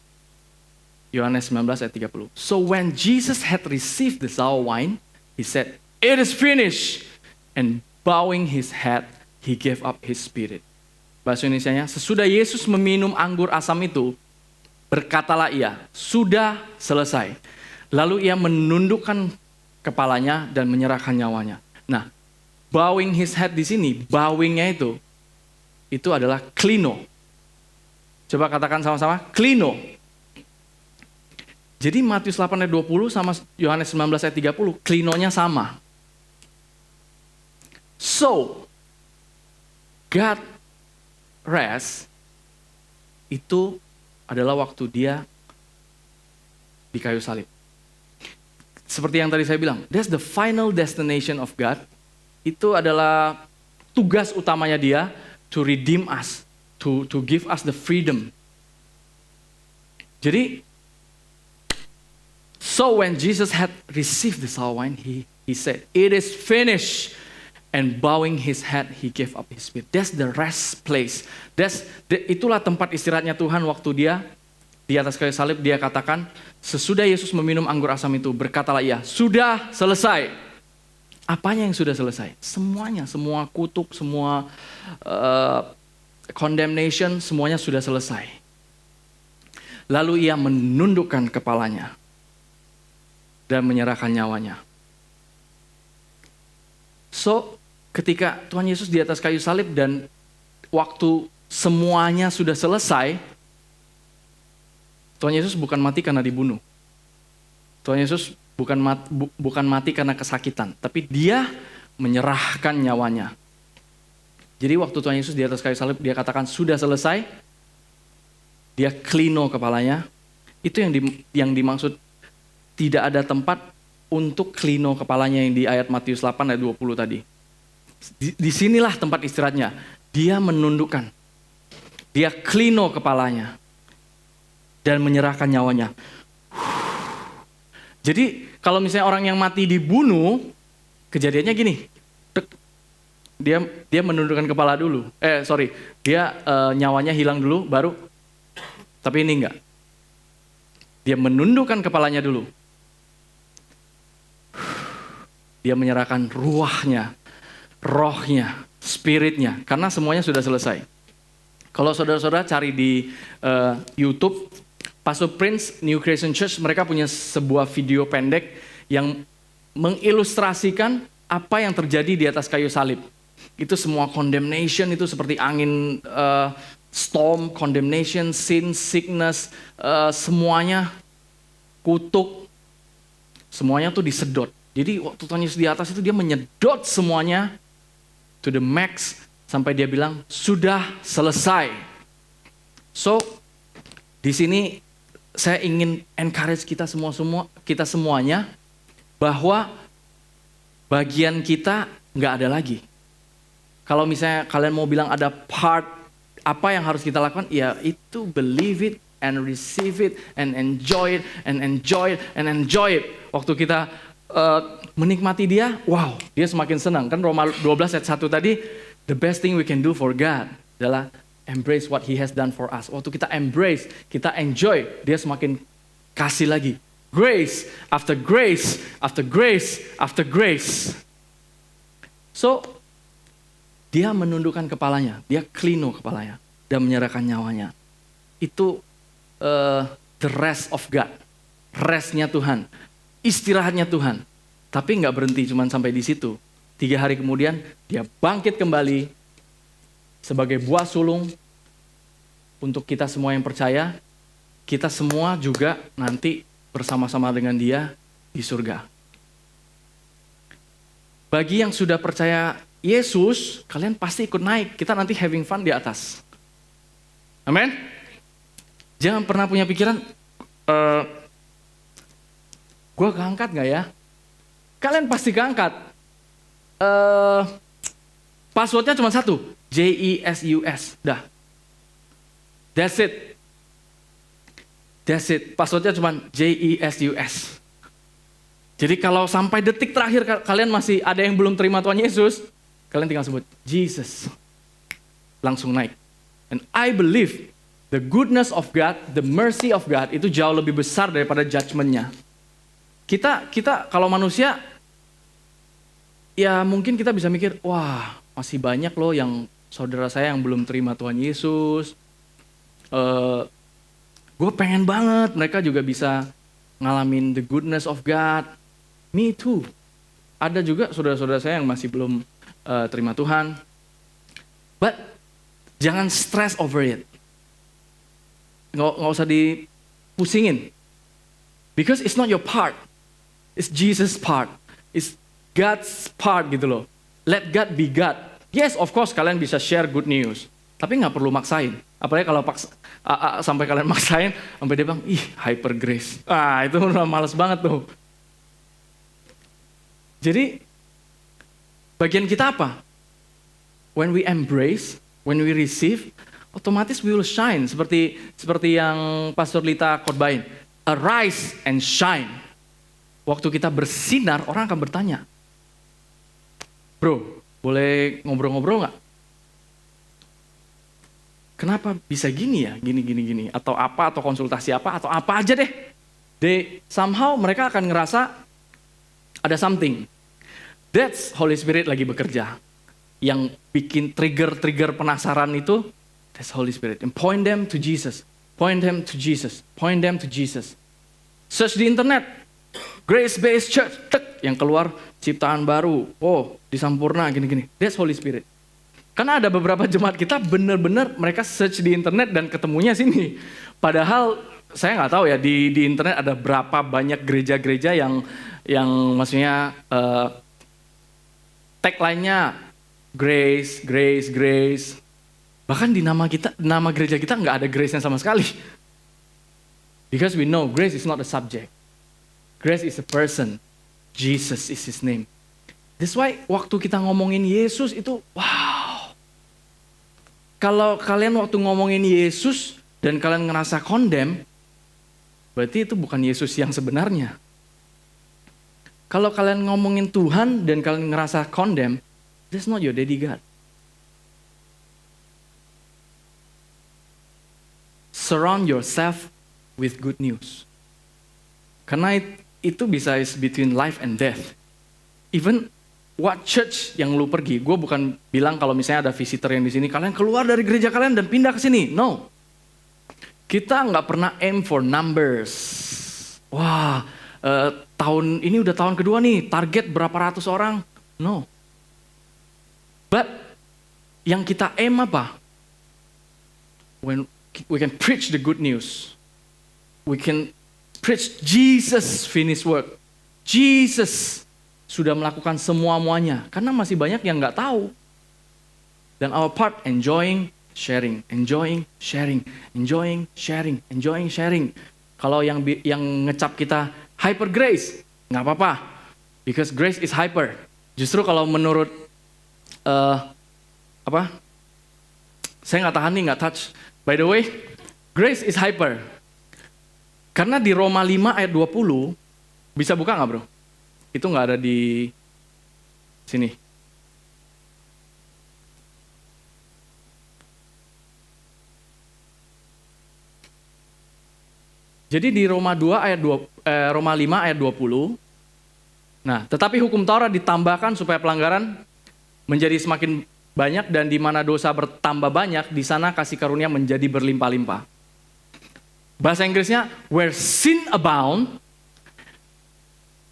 Yohanes 19 ayat 30. So when Jesus had received the sour wine, he said, "It is finished." And bowing his head, he gave up his spirit. Bahasa Indonesianya, sesudah Yesus meminum anggur asam itu, berkatalah ia, sudah selesai. Lalu ia menundukkan kepalanya dan menyerahkan nyawanya. Nah, bowing his head di sini, bowingnya itu adalah klino. Coba katakan sama-sama, klino. Jadi Matius 8 ayat 20 sama Yohanes 19 ayat 30, klinonya sama. So, God rest itu adalah waktu dia di kayu salib. Seperti yang tadi saya bilang, that's the final destination of God. Itu adalah tugas utamanya dia to redeem us, to give us the freedom. Jadi, so when Jesus had received the sour wine, he said, "It is finished." And bowing his head, he gave up his spirit. That's the rest place. Itulah tempat istirahatnya Tuhan waktu dia di atas kayu salib. Dia katakan, sesudah Yesus meminum anggur asam itu, berkatalah ia, sudah selesai. Apanya yang sudah selesai? Semuanya, semua kutuk, semua condemnation, semuanya sudah selesai. Lalu ia menundukkan kepalanya dan menyerahkan nyawanya. So, ketika Tuhan Yesus di atas kayu salib dan waktu semuanya sudah selesai, Tuhan Yesus bukan mati karena dibunuh. Tuhan Yesus bukan mati karena kesakitan, tapi dia menyerahkan nyawanya. Jadi waktu Tuhan Yesus di atas kayu salib, dia katakan sudah selesai. Dia klino kepalanya. Itu yang dimaksud tidak ada tempat untuk klino kepalanya yang di ayat Matius 8 ayat 20 tadi. Di sinilah tempat istirahatnya. Dia menundukkan. Dia klino kepalanya. Dan menyerahkan nyawanya. Jadi kalau misalnya orang yang mati dibunuh, kejadiannya gini. Dia menundukkan kepala dulu. Dia nyawanya hilang dulu, baru. Tapi ini enggak. Dia menundukkan kepalanya dulu. Dia menyerahkan ruahnya, rohnya, spiritnya. Karena semuanya sudah selesai. Kalau saudara-saudara cari di YouTube, Pastor Prince, New Creation Church, mereka punya sebuah video pendek yang mengilustrasikan apa yang terjadi di atas kayu salib. Itu semua condemnation, itu seperti angin storm, condemnation, sin, sickness, semuanya, kutuk, semuanya tuh disedot. Jadi waktu Tuhan Yesus di atas itu dia menyedot semuanya to the max sampai dia bilang sudah selesai. So di sini saya ingin encourage kita semuanya bahwa bagian kita nggak ada lagi. Kalau misalnya kalian mau bilang ada part apa yang harus kita lakukan, ya itu believe it and receive it and enjoy it and enjoy it and enjoy it. Waktu kita menikmati dia, wow, dia semakin senang. Kan Roma 12 ayat 1 tadi, the best thing we can do for God adalah embrace what He has done for us. Waktu kita embrace, kita enjoy, dia semakin kasih lagi. Grace after grace after grace after grace. So, dia menundukkan kepalanya, dia klino kepalanya, dan menyerahkan nyawanya. Itu the rest of God, restnya Tuhan, istirahatnya Tuhan. Tapi nggak berhenti cuma sampai di situ. 3 hari kemudian dia bangkit kembali sebagai buah sulung untuk kita semua yang percaya. Kita semua juga nanti bersama-sama dengan dia di surga. Bagi yang sudah percaya Yesus, kalian pasti ikut naik. Kita nanti having fun di atas. Amin? Jangan pernah punya pikiran, gue keangkat gak ya? Kalian pasti keangkat. Passwordnya cuma satu, JESUS. Dah. That's it. That's it. Passwordnya cuma JESUS. Jadi kalau sampai detik terakhir kalian masih ada yang belum terima Tuhan Yesus, kalian tinggal sebut Jesus. Langsung naik. And I believe the goodness of God, the mercy of God itu jauh lebih besar daripada judgment-nya. Kita kalau manusia, ya mungkin kita bisa mikir, wah masih banyak loh yang saudara saya yang belum terima Tuhan Yesus. Gue pengen banget mereka juga bisa ngalamin the goodness of God. Me too. Ada juga saudara-saudara saya yang masih belum terima Tuhan. But jangan stress over it. Nggak usah dipusingin. Because it's not your part. It's Jesus' part. It's God's part gitu loh. Let God be God. Yes, of course kalian bisa share good news. Tapi nggak perlu maksain. Apalagi kalau sampai kalian maksain, sampai dia bilang, ih hyper grace. Itu udah males banget tuh. Jadi, bagian kita apa? When we embrace, when we receive, otomatis we will shine. Seperti yang Pastor Lita khotbahin. Arise and shine. Waktu kita bersinar, orang akan bertanya, bro, boleh ngobrol-ngobrol nggak? Kenapa bisa gini ya? Gini. Atau apa, atau konsultasi apa, atau apa aja deh. Somehow mereka akan ngerasa ada something. That's Holy Spirit lagi bekerja. Yang bikin trigger penasaran itu, that's Holy Spirit. And point them to Jesus. Point them to Jesus. Point them to Jesus. Search di internet. Grace-based church. Yang keluar ciptaan baru. Oh, disampurna gini-gini. That's Holy Spirit. Karena ada beberapa jemaat kita benar-benar mereka search di internet dan ketemunya sini. Padahal saya nggak tahu ya di internet ada berapa banyak gereja-gereja yang maksudnya tagline-nya grace, grace, grace. Bahkan di nama gereja kita nggak ada grace-nya sama sekali. Because we know grace is not a subject. Grace is a person. Jesus is his name. That's why waktu kita ngomongin Yesus itu, wow. Kalau kalian waktu ngomongin Yesus dan kalian ngerasa condemn, berarti itu bukan Yesus yang sebenarnya. Kalau kalian ngomongin Tuhan dan kalian ngerasa condemn, that's not your daddy God. Surround yourself with good news. Karena itu bisa is between life and death. Even what church yang lu pergi, gue bukan bilang kalau misalnya ada visitor yang di sini, kalian keluar dari gereja kalian dan pindah ke sini. No. Kita nggak pernah aim for numbers. Wah, tahun ini udah tahun kedua nih, target berapa ratus orang. No. But yang kita aim apa? When we can preach the good news. We can preach Jesus finished work. Jesus sudah melakukan semua-muanya. Karena masih banyak yang nggak tahu. Dan our part enjoying, sharing, enjoying, sharing, enjoying, sharing, enjoying, sharing. Kalau yang ngecap kita hyper grace, nggak apa-apa. Because grace is hyper. Justru kalau menurut saya nggak tahan nih, nggak touch. By the way, grace is hyper. Karena di Roma 5 ayat 20, bisa buka nggak bro? Itu nggak ada di sini. Jadi di Roma 5 ayat 20, nah tetapi hukum Taurat ditambahkan supaya pelanggaran menjadi semakin banyak dan di mana dosa bertambah banyak, di sana kasih karunia menjadi berlimpah-limpah. Bahasa Inggrisnya, where sin abound,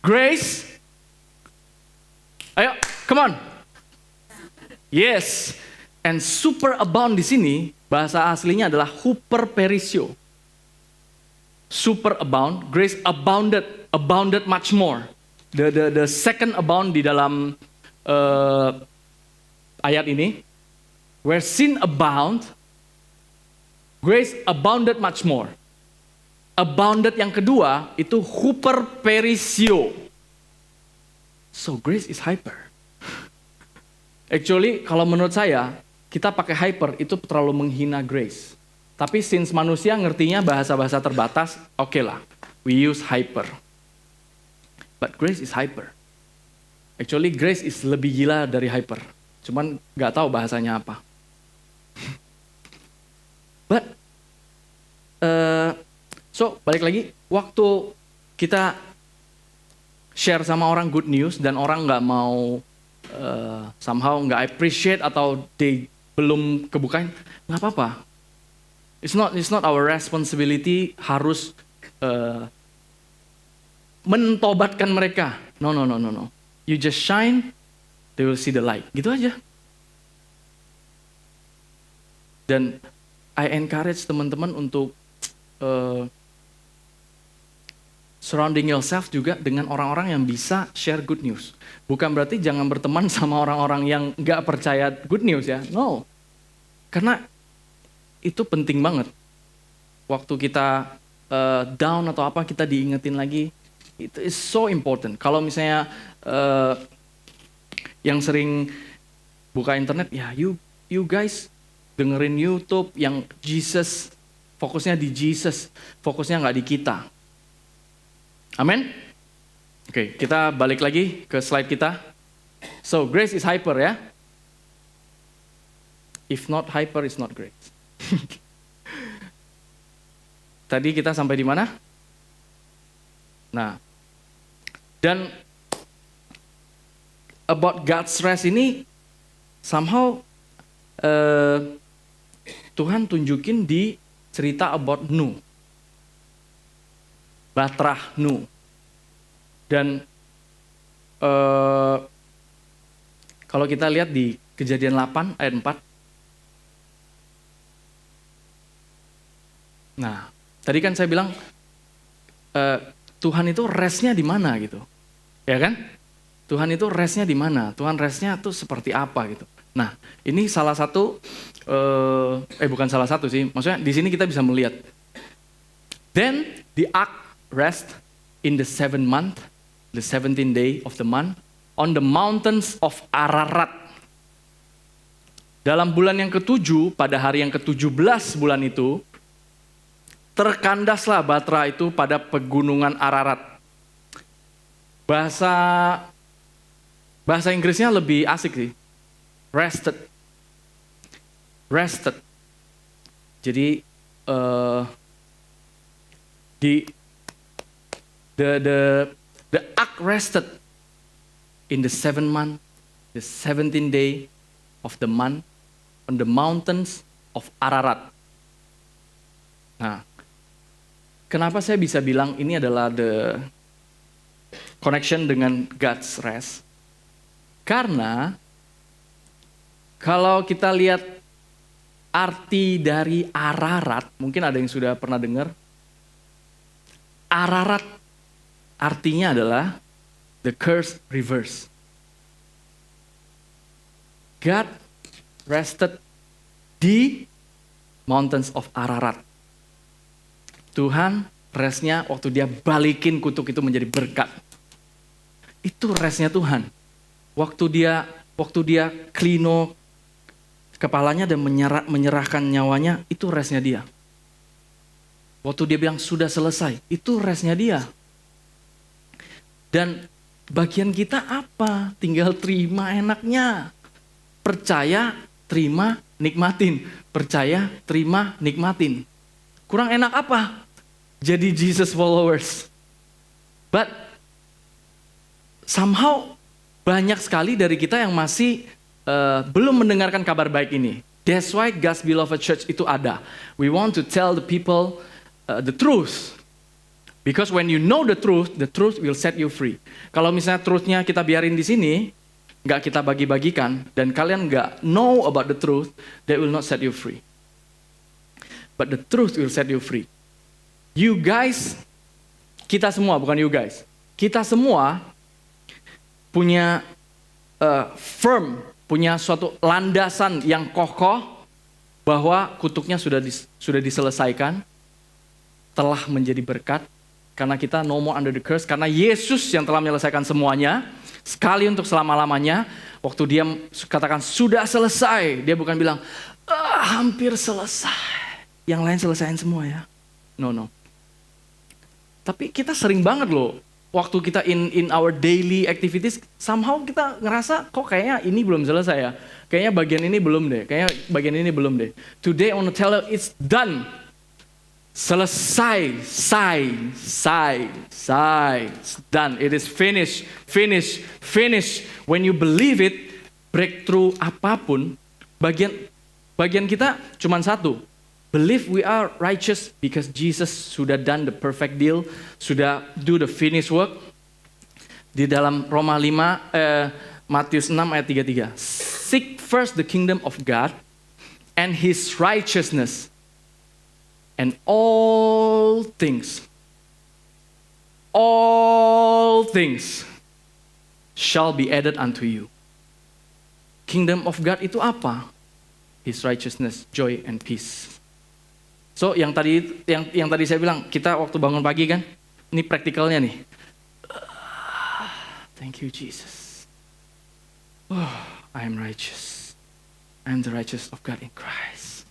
grace, ayo, come on. Yes, and super abound di sini, bahasa aslinya adalah huperperisio. Super abound, grace abounded much more. The second abound di dalam ayat ini, where sin abound, grace abounded much more. Abounded yang kedua itu huperperisio. So grace is hyper. Actually kalau menurut saya kita pakai hyper itu terlalu menghina grace. Tapi since manusia ngertinya bahasa-bahasa terbatas, oke lah, we use hyper. But grace is hyper. Actually grace is lebih gila dari hyper. Cuman nggak tahu bahasanya apa. But so, balik lagi, waktu kita share sama orang good news dan orang nggak mau somehow nggak appreciate atau they belum kebukain, nggak apa-apa. It's not our responsibility harus mentobatkan mereka. No. You just shine, they will see the light. Gitu aja. Dan I encourage teman-teman untuk surrounding yourself juga dengan orang-orang yang bisa share good news. Bukan berarti jangan berteman sama orang-orang yang nggak percaya good news ya. No. Karena itu penting banget. Waktu kita down atau apa, kita diingetin lagi. Itu is so important. Kalau misalnya yang sering buka internet, ya you guys dengerin YouTube yang Jesus, fokusnya di Jesus, fokusnya nggak di kita. Amin? Oke, kita balik lagi ke slide kita. So, grace is hyper ya. If not hyper, it's not grace. Tadi kita sampai di mana? Nah, dan about God's rest ini somehow Tuhan tunjukin di cerita about Nuh. Batrah Nuh. Dan kalau kita lihat di Kejadian 8 ayat 4. Nah, Tadi kan saya bilang, Tuhan itu restnya di mana gitu. Ya kan? Tuhan itu restnya di mana? Tuhan restnya tuh seperti apa gitu. Nah, ini salah satu, bukan salah satu sih, maksudnya di sini kita bisa melihat. Then the ark rest in the 7th month, the 17th day of the month, on the mountains of Ararat. Dalam bulan yang ke-7, pada hari yang ke-17 bulan itu, terkandaslah Batra itu pada pegunungan Ararat. Bahasa Inggrisnya lebih asik sih. Rested. Jadi the ark rested in the 7th month, the 17th day of the month, on the mountains of Ararat. Nah, kenapa saya bisa bilang ini adalah the connection dengan God's rest? Karena kalau kita lihat arti dari Ararat, mungkin ada yang sudah pernah dengar. Ararat artinya adalah the cursed rivers. God rested di mountains of Ararat. Tuhan restnya waktu dia balikin kutuk itu menjadi berkat. Itu restnya Tuhan. Waktu dia klino kepalanya dan menyerahkan nyawanya, itu restnya dia. Waktu dia bilang sudah selesai, itu restnya dia. Dan bagian kita apa? Tinggal terima enaknya. Percaya, terima, nikmatin. Percaya, terima, nikmatin. Kurang enak apa? Jadi Jesus followers. But somehow banyak sekali dari kita yang masih belum mendengarkan kabar baik ini. That's why God's Beloved Church itu ada. We want to tell the people the truth. Because when you know the truth will set you free. Kalau misalnya truthnya kita biarin di sini, nggak kita bagi-bagikan, dan kalian nggak know about the truth, that will not set you free. But the truth will set you free. You guys, kita semua, bukan you guys. Kita semua punya firm, punya suatu landasan yang kokoh bahwa kutuknya sudah diselesaikan, telah menjadi berkat, karena kita no more under the curse, karena Yesus yang telah menyelesaikan semuanya, sekali untuk selama-lamanya. Waktu dia katakan sudah selesai, dia bukan bilang hampir selesai. Yang lain selesaiin semua ya. No. Tapi kita sering banget loh, waktu kita in our daily activities, somehow kita ngerasa kok kayaknya ini belum selesai ya. Kayaknya bagian ini belum deh. Kayaknya bagian ini belum deh. Today I want to tell you it's done. Selesai. Done. It is finished. When you believe it, breakthrough apapun, bagian kita cuma satu. Believe we are righteous because Jesus sudah done the perfect deal, sudah do the finished work. Di dalam Roma 5, Matius 6 ayat 33. Seek first the kingdom of God and His righteousness, and all things shall be added unto you. Kingdom of God itu apa? His righteousness, joy and peace. So yang tadi saya bilang, kita waktu bangun pagi kan, ini praktikalnya nih. Thank you Jesus. I am righteous. I am the righteous of God in Christ.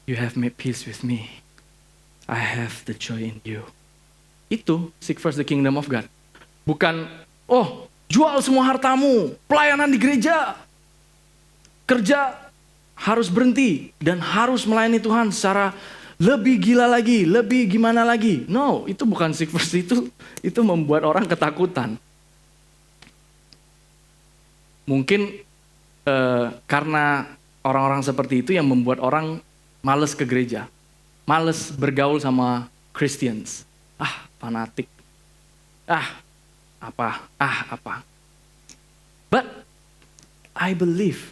You have made peace with me. I have the joy in you. Itu seek first the kingdom of God. Bukan, jual semua hartamu, pelayanan di gereja, kerja harus berhenti dan harus melayani Tuhan secara lebih gila lagi, lebih gimana lagi. No, itu bukan seek first, itu membuat orang ketakutan. Mungkin karena orang-orang seperti itu yang membuat orang males ke gereja, males bergaul sama Christians. Fanatik. Apa. But I believe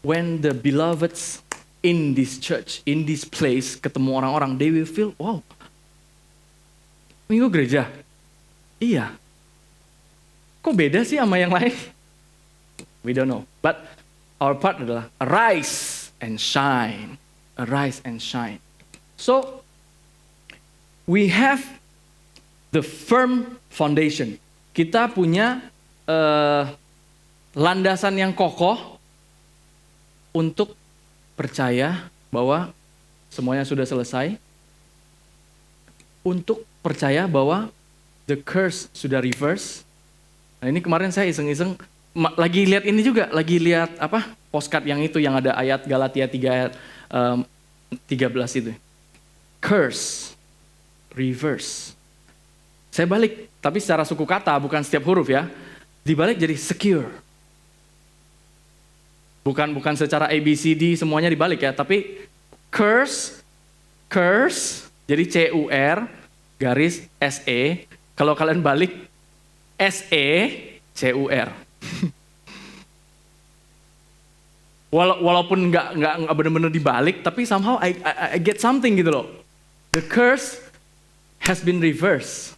when the beloveds in this church, in this place, ketemu orang-orang, they will feel, wow, minggu gereja? Iya. Kok beda sih sama yang lain? We don't know. But our part adalah arise and shine. Arise and shine. So, we have the firm foundation. Kita punya landasan yang kokoh untuk percaya bahwa semuanya sudah selesai. Untuk percaya bahwa the curse sudah reverse. Nah ini kemarin saya iseng-iseng lagi lihat ini juga, lagi lihat postcard yang itu yang ada ayat Galatia 3 ayat 13 itu. Curse, reverse. Saya balik, tapi secara suku kata, bukan setiap huruf ya. Dibalik jadi secure. Bukan secara ABCD semuanya dibalik ya, tapi curse, jadi CUR, garis SE. Kalau kalian balik, SE, CUR. Walaupun nggak benar-benar dibalik, tapi somehow I get something gitu loh. The curse has been reversed.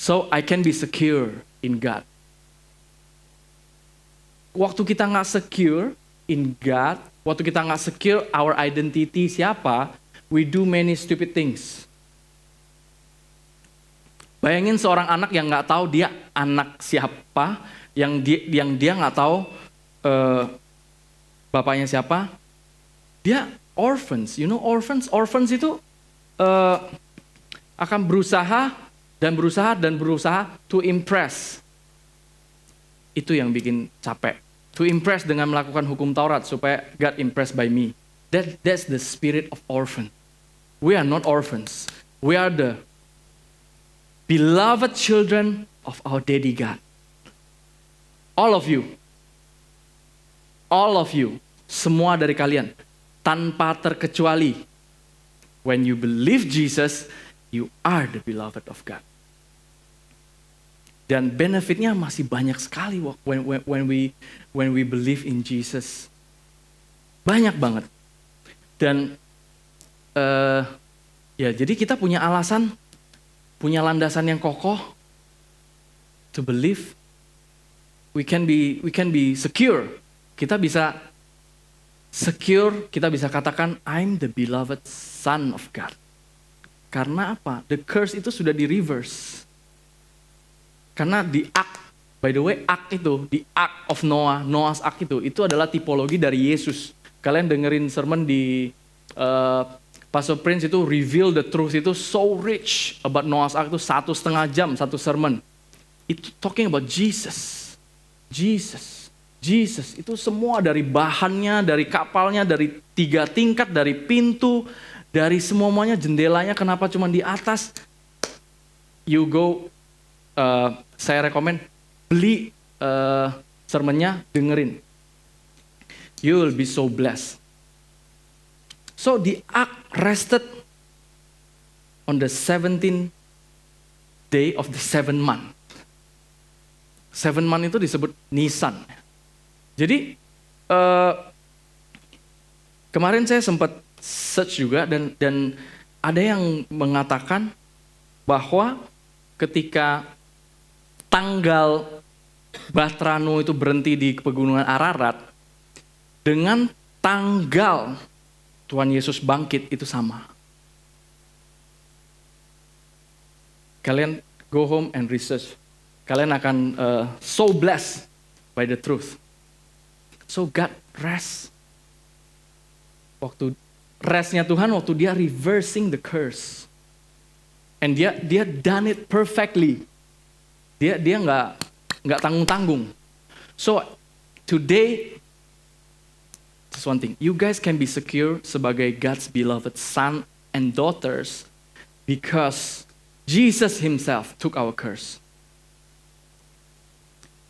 So I can be secure in God. Waktu kita nggak secure in God, waktu kita nggak secure our identity siapa, we do many stupid things. Bayangin seorang anak yang nggak tahu dia anak siapa, yang dia nggak tahu bapaknya siapa. Dia orphans, you know orphans itu akan berusaha to impress. Itu yang bikin capek. To impress dengan melakukan hukum Taurat supaya God impressed by me. That's the spirit of orphan. We are not orphans. We are the beloved children of our daddy God. All of you, semua dari kalian, tanpa terkecuali, when you believe Jesus, you are the beloved of God. Dan benefitnya masih banyak sekali when we believe in Jesus. Banyak banget. Dan jadi kita punya alasan, punya landasan yang kokoh to believe. We can be secure. Kita bisa secure, kita bisa katakan I'm the beloved son of God. Karena apa? The curse itu sudah di reverse. Karena di Ark, by the way, Ark itu, di Ark of Noah, Noah's Ark itu adalah tipologi dari Yesus. Kalian dengerin sermon di Pastor Prince itu reveal the truth itu so rich about Noah's Ark itu 1,5 jam satu sermon. Itu talking about Jesus itu semua dari bahannya, dari kapalnya, dari 3 tingkat, dari pintu, dari semuanya jendelanya kenapa cuma di atas. You go. Saya rekomen beli sermonnya, dengerin. You will be so blessed. So the ark rested on the 17th day of the 7th month. 7 month itu disebut Nisan. Jadi kemarin saya sempat search juga dan ada yang mengatakan bahwa ketika tanggal Batrano itu berhenti di pegunungan Ararat, dengan tanggal Tuhan Yesus bangkit itu sama. Kalian go home and research. Kalian akan so blessed by the truth. So God rest. Waktu restnya Tuhan, waktu dia reversing the curse. And dia done it perfectly. Dia nggak tanggung-tanggung. So today, just one thing, you guys can be secure sebagai God's beloved son and daughters because Jesus himself took our curse.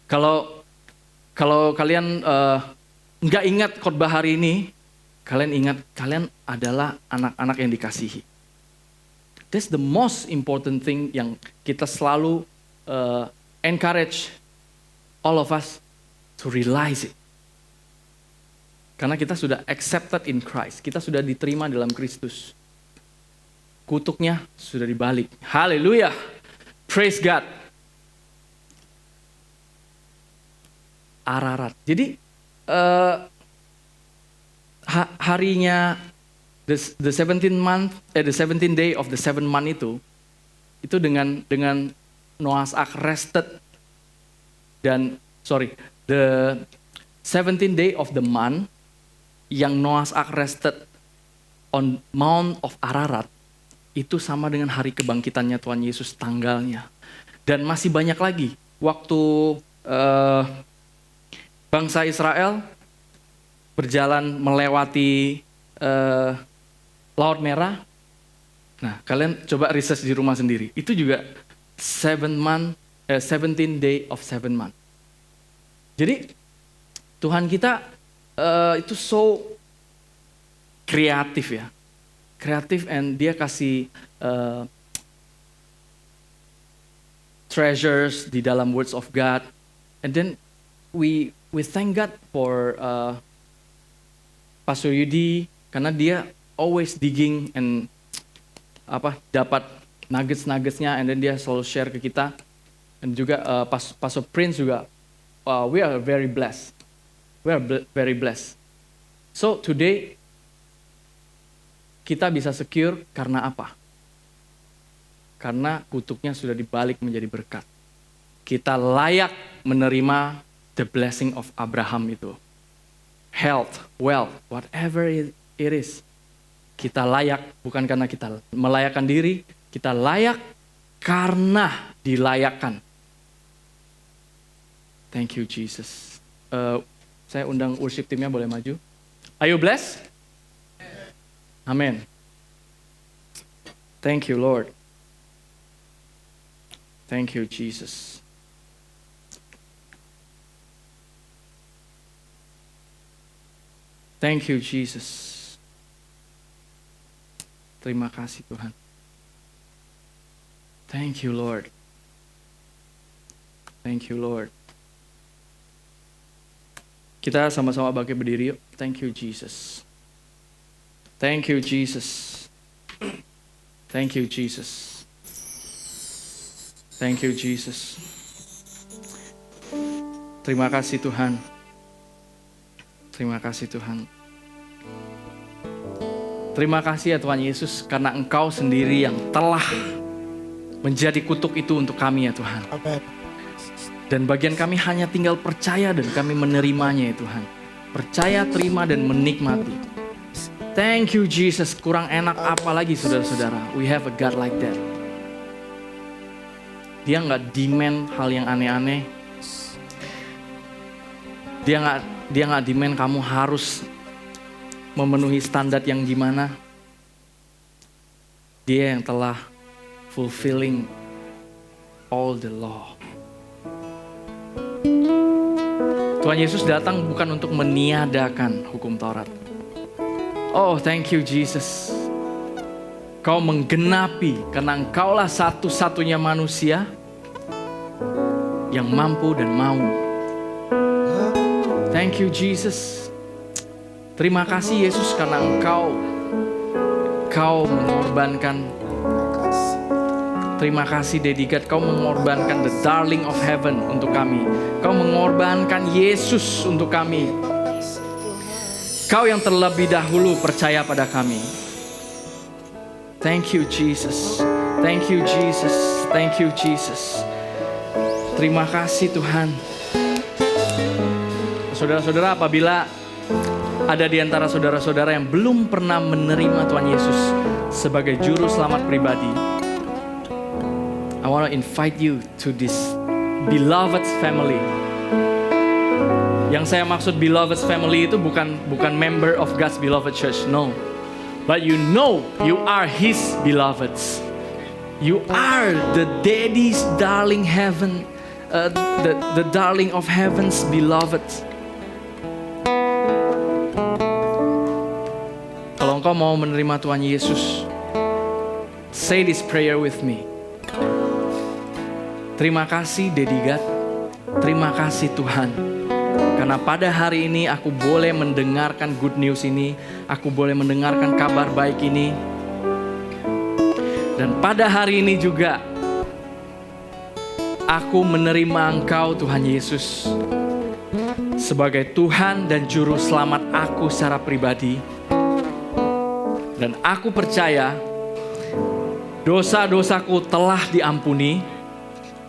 Kalau kalian nggak ingat khotbah hari ini, kalian ingat kalian adalah anak-anak yang dikasihi. That's the most important thing yang kita selalu encourage all of us to realize it. Karena kita sudah accepted in Christ. Kita sudah diterima dalam Kristus. Kutuknya sudah dibalik. Haleluya. Praise God. Ararat. Jadi harinya the 17th month, the 17th day of the 7th month itu dengan Noah's Ark rested the 17th day of the month yang Noah's Ark rested on Mount of Ararat itu sama dengan hari kebangkitannya Tuhan Yesus tanggalnya. Dan masih banyak lagi waktu bangsa Israel berjalan melewati Laut Merah. Nah, kalian coba research di rumah sendiri. Itu juga 17 day of 7 month. Jadi Tuhan kita itu so kreatif ya. Kreatif, and dia kasih treasures di dalam words of God. And then we thank God for Pastor Yudi, karena dia always digging and dapat nuggets-nuggetsnya, and then dia selalu share ke kita. Dan juga Pastor Prince juga, we are very blessed. We are very blessed. So today kita bisa secure karena apa? Karena kutuknya sudah dibalik menjadi berkat. Kita layak menerima the blessing of Abraham itu. Health, wealth, whatever it is. Kita layak bukan karena kita melayakkan diri, kita layak karena dilayakkan. Thank you Jesus. Saya undang worship teamnya, boleh maju. Are you blessed? Amen. Thank you Lord. Thank you Jesus. Thank you Jesus. Terima kasih Tuhan. Thank you Lord. Thank you Lord. Kita sama-sama bangkit berdiri yuk. Thank you Jesus. Thank you Jesus. Thank you Jesus. Thank you Jesus. Terima kasih Tuhan. Terima kasih Tuhan. Terima kasih ya Tuhan Yesus, karena Engkau sendiri yang telah menjadi kutuk itu untuk kami ya Tuhan. Amen. Dan bagian kami hanya tinggal percaya dan kami menerimanya ya Tuhan. Percaya, terima, dan menikmati. Thank you Jesus. Kurang enak apa lagi saudara-saudara. We have a God like that. Dia gak demand hal yang aneh-aneh. Dia gak demand kamu harus memenuhi standar yang gimana. Dia yang telah fulfilling all the law. Tuhan Yesus datang bukan untuk meniadakan hukum Taurat. Oh, thank you Jesus. Kau menggenapi, karena Engkaulah satu-satunya manusia yang mampu dan mau. Thank you Jesus. Terima kasih Yesus, karena Engkau mengorbankan. Terima kasih Daddy God, Kau mengorbankan the darling of heaven untuk kami. Kau mengorbankan Yesus untuk kami. Kau yang terlebih dahulu percaya pada kami. Thank you Jesus. Thank you Jesus. Thank you Jesus. Terima kasih Tuhan. Saudara-saudara, apabila ada di antara saudara-saudara yang belum pernah menerima Tuhan Yesus sebagai juru selamat pribadi, I want to invite you to this beloved family. Yang saya maksud beloved family itu bukan member of God's beloved church, no. But you know you are His beloveds. You are the Daddy's darling heaven, the darling of heaven's beloved. Kalau engkau mau menerima Tuhan Yesus, say this prayer with me. Terima kasih Daddy God. Terima kasih Tuhan. Karena pada hari ini aku boleh mendengarkan good news ini, aku boleh mendengarkan kabar baik ini. Dan pada hari ini juga aku menerima Engkau Tuhan Yesus sebagai Tuhan dan Juru Selamat aku secara pribadi. Dan aku percaya dosa-dosaku telah diampuni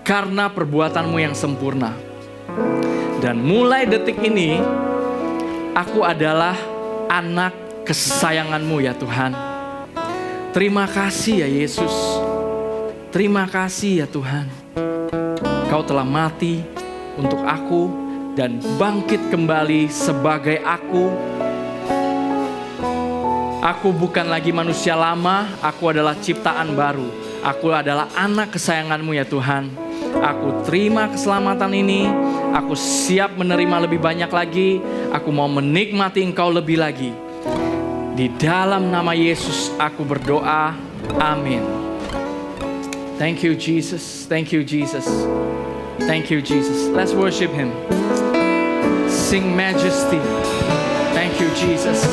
karena perbuatan-Mu yang sempurna. Dan mulai detik ini, aku adalah anak kesayangan-Mu ya Tuhan. Terima kasih ya Yesus. Terima kasih ya Tuhan. Kau telah mati untuk aku dan bangkit kembali sebagai aku. Aku bukan lagi manusia lama, aku adalah ciptaan baru. Aku adalah anak kesayangan-Mu ya Tuhan. Aku terima keselamatan ini. Aku siap menerima lebih banyak lagi. Aku mau menikmati Engkau lebih lagi. Di dalam nama Yesus aku berdoa. Amin. Thank you Jesus. Thank you Jesus. Thank you Jesus. Let's worship Him. Sing majesty. Thank you Jesus.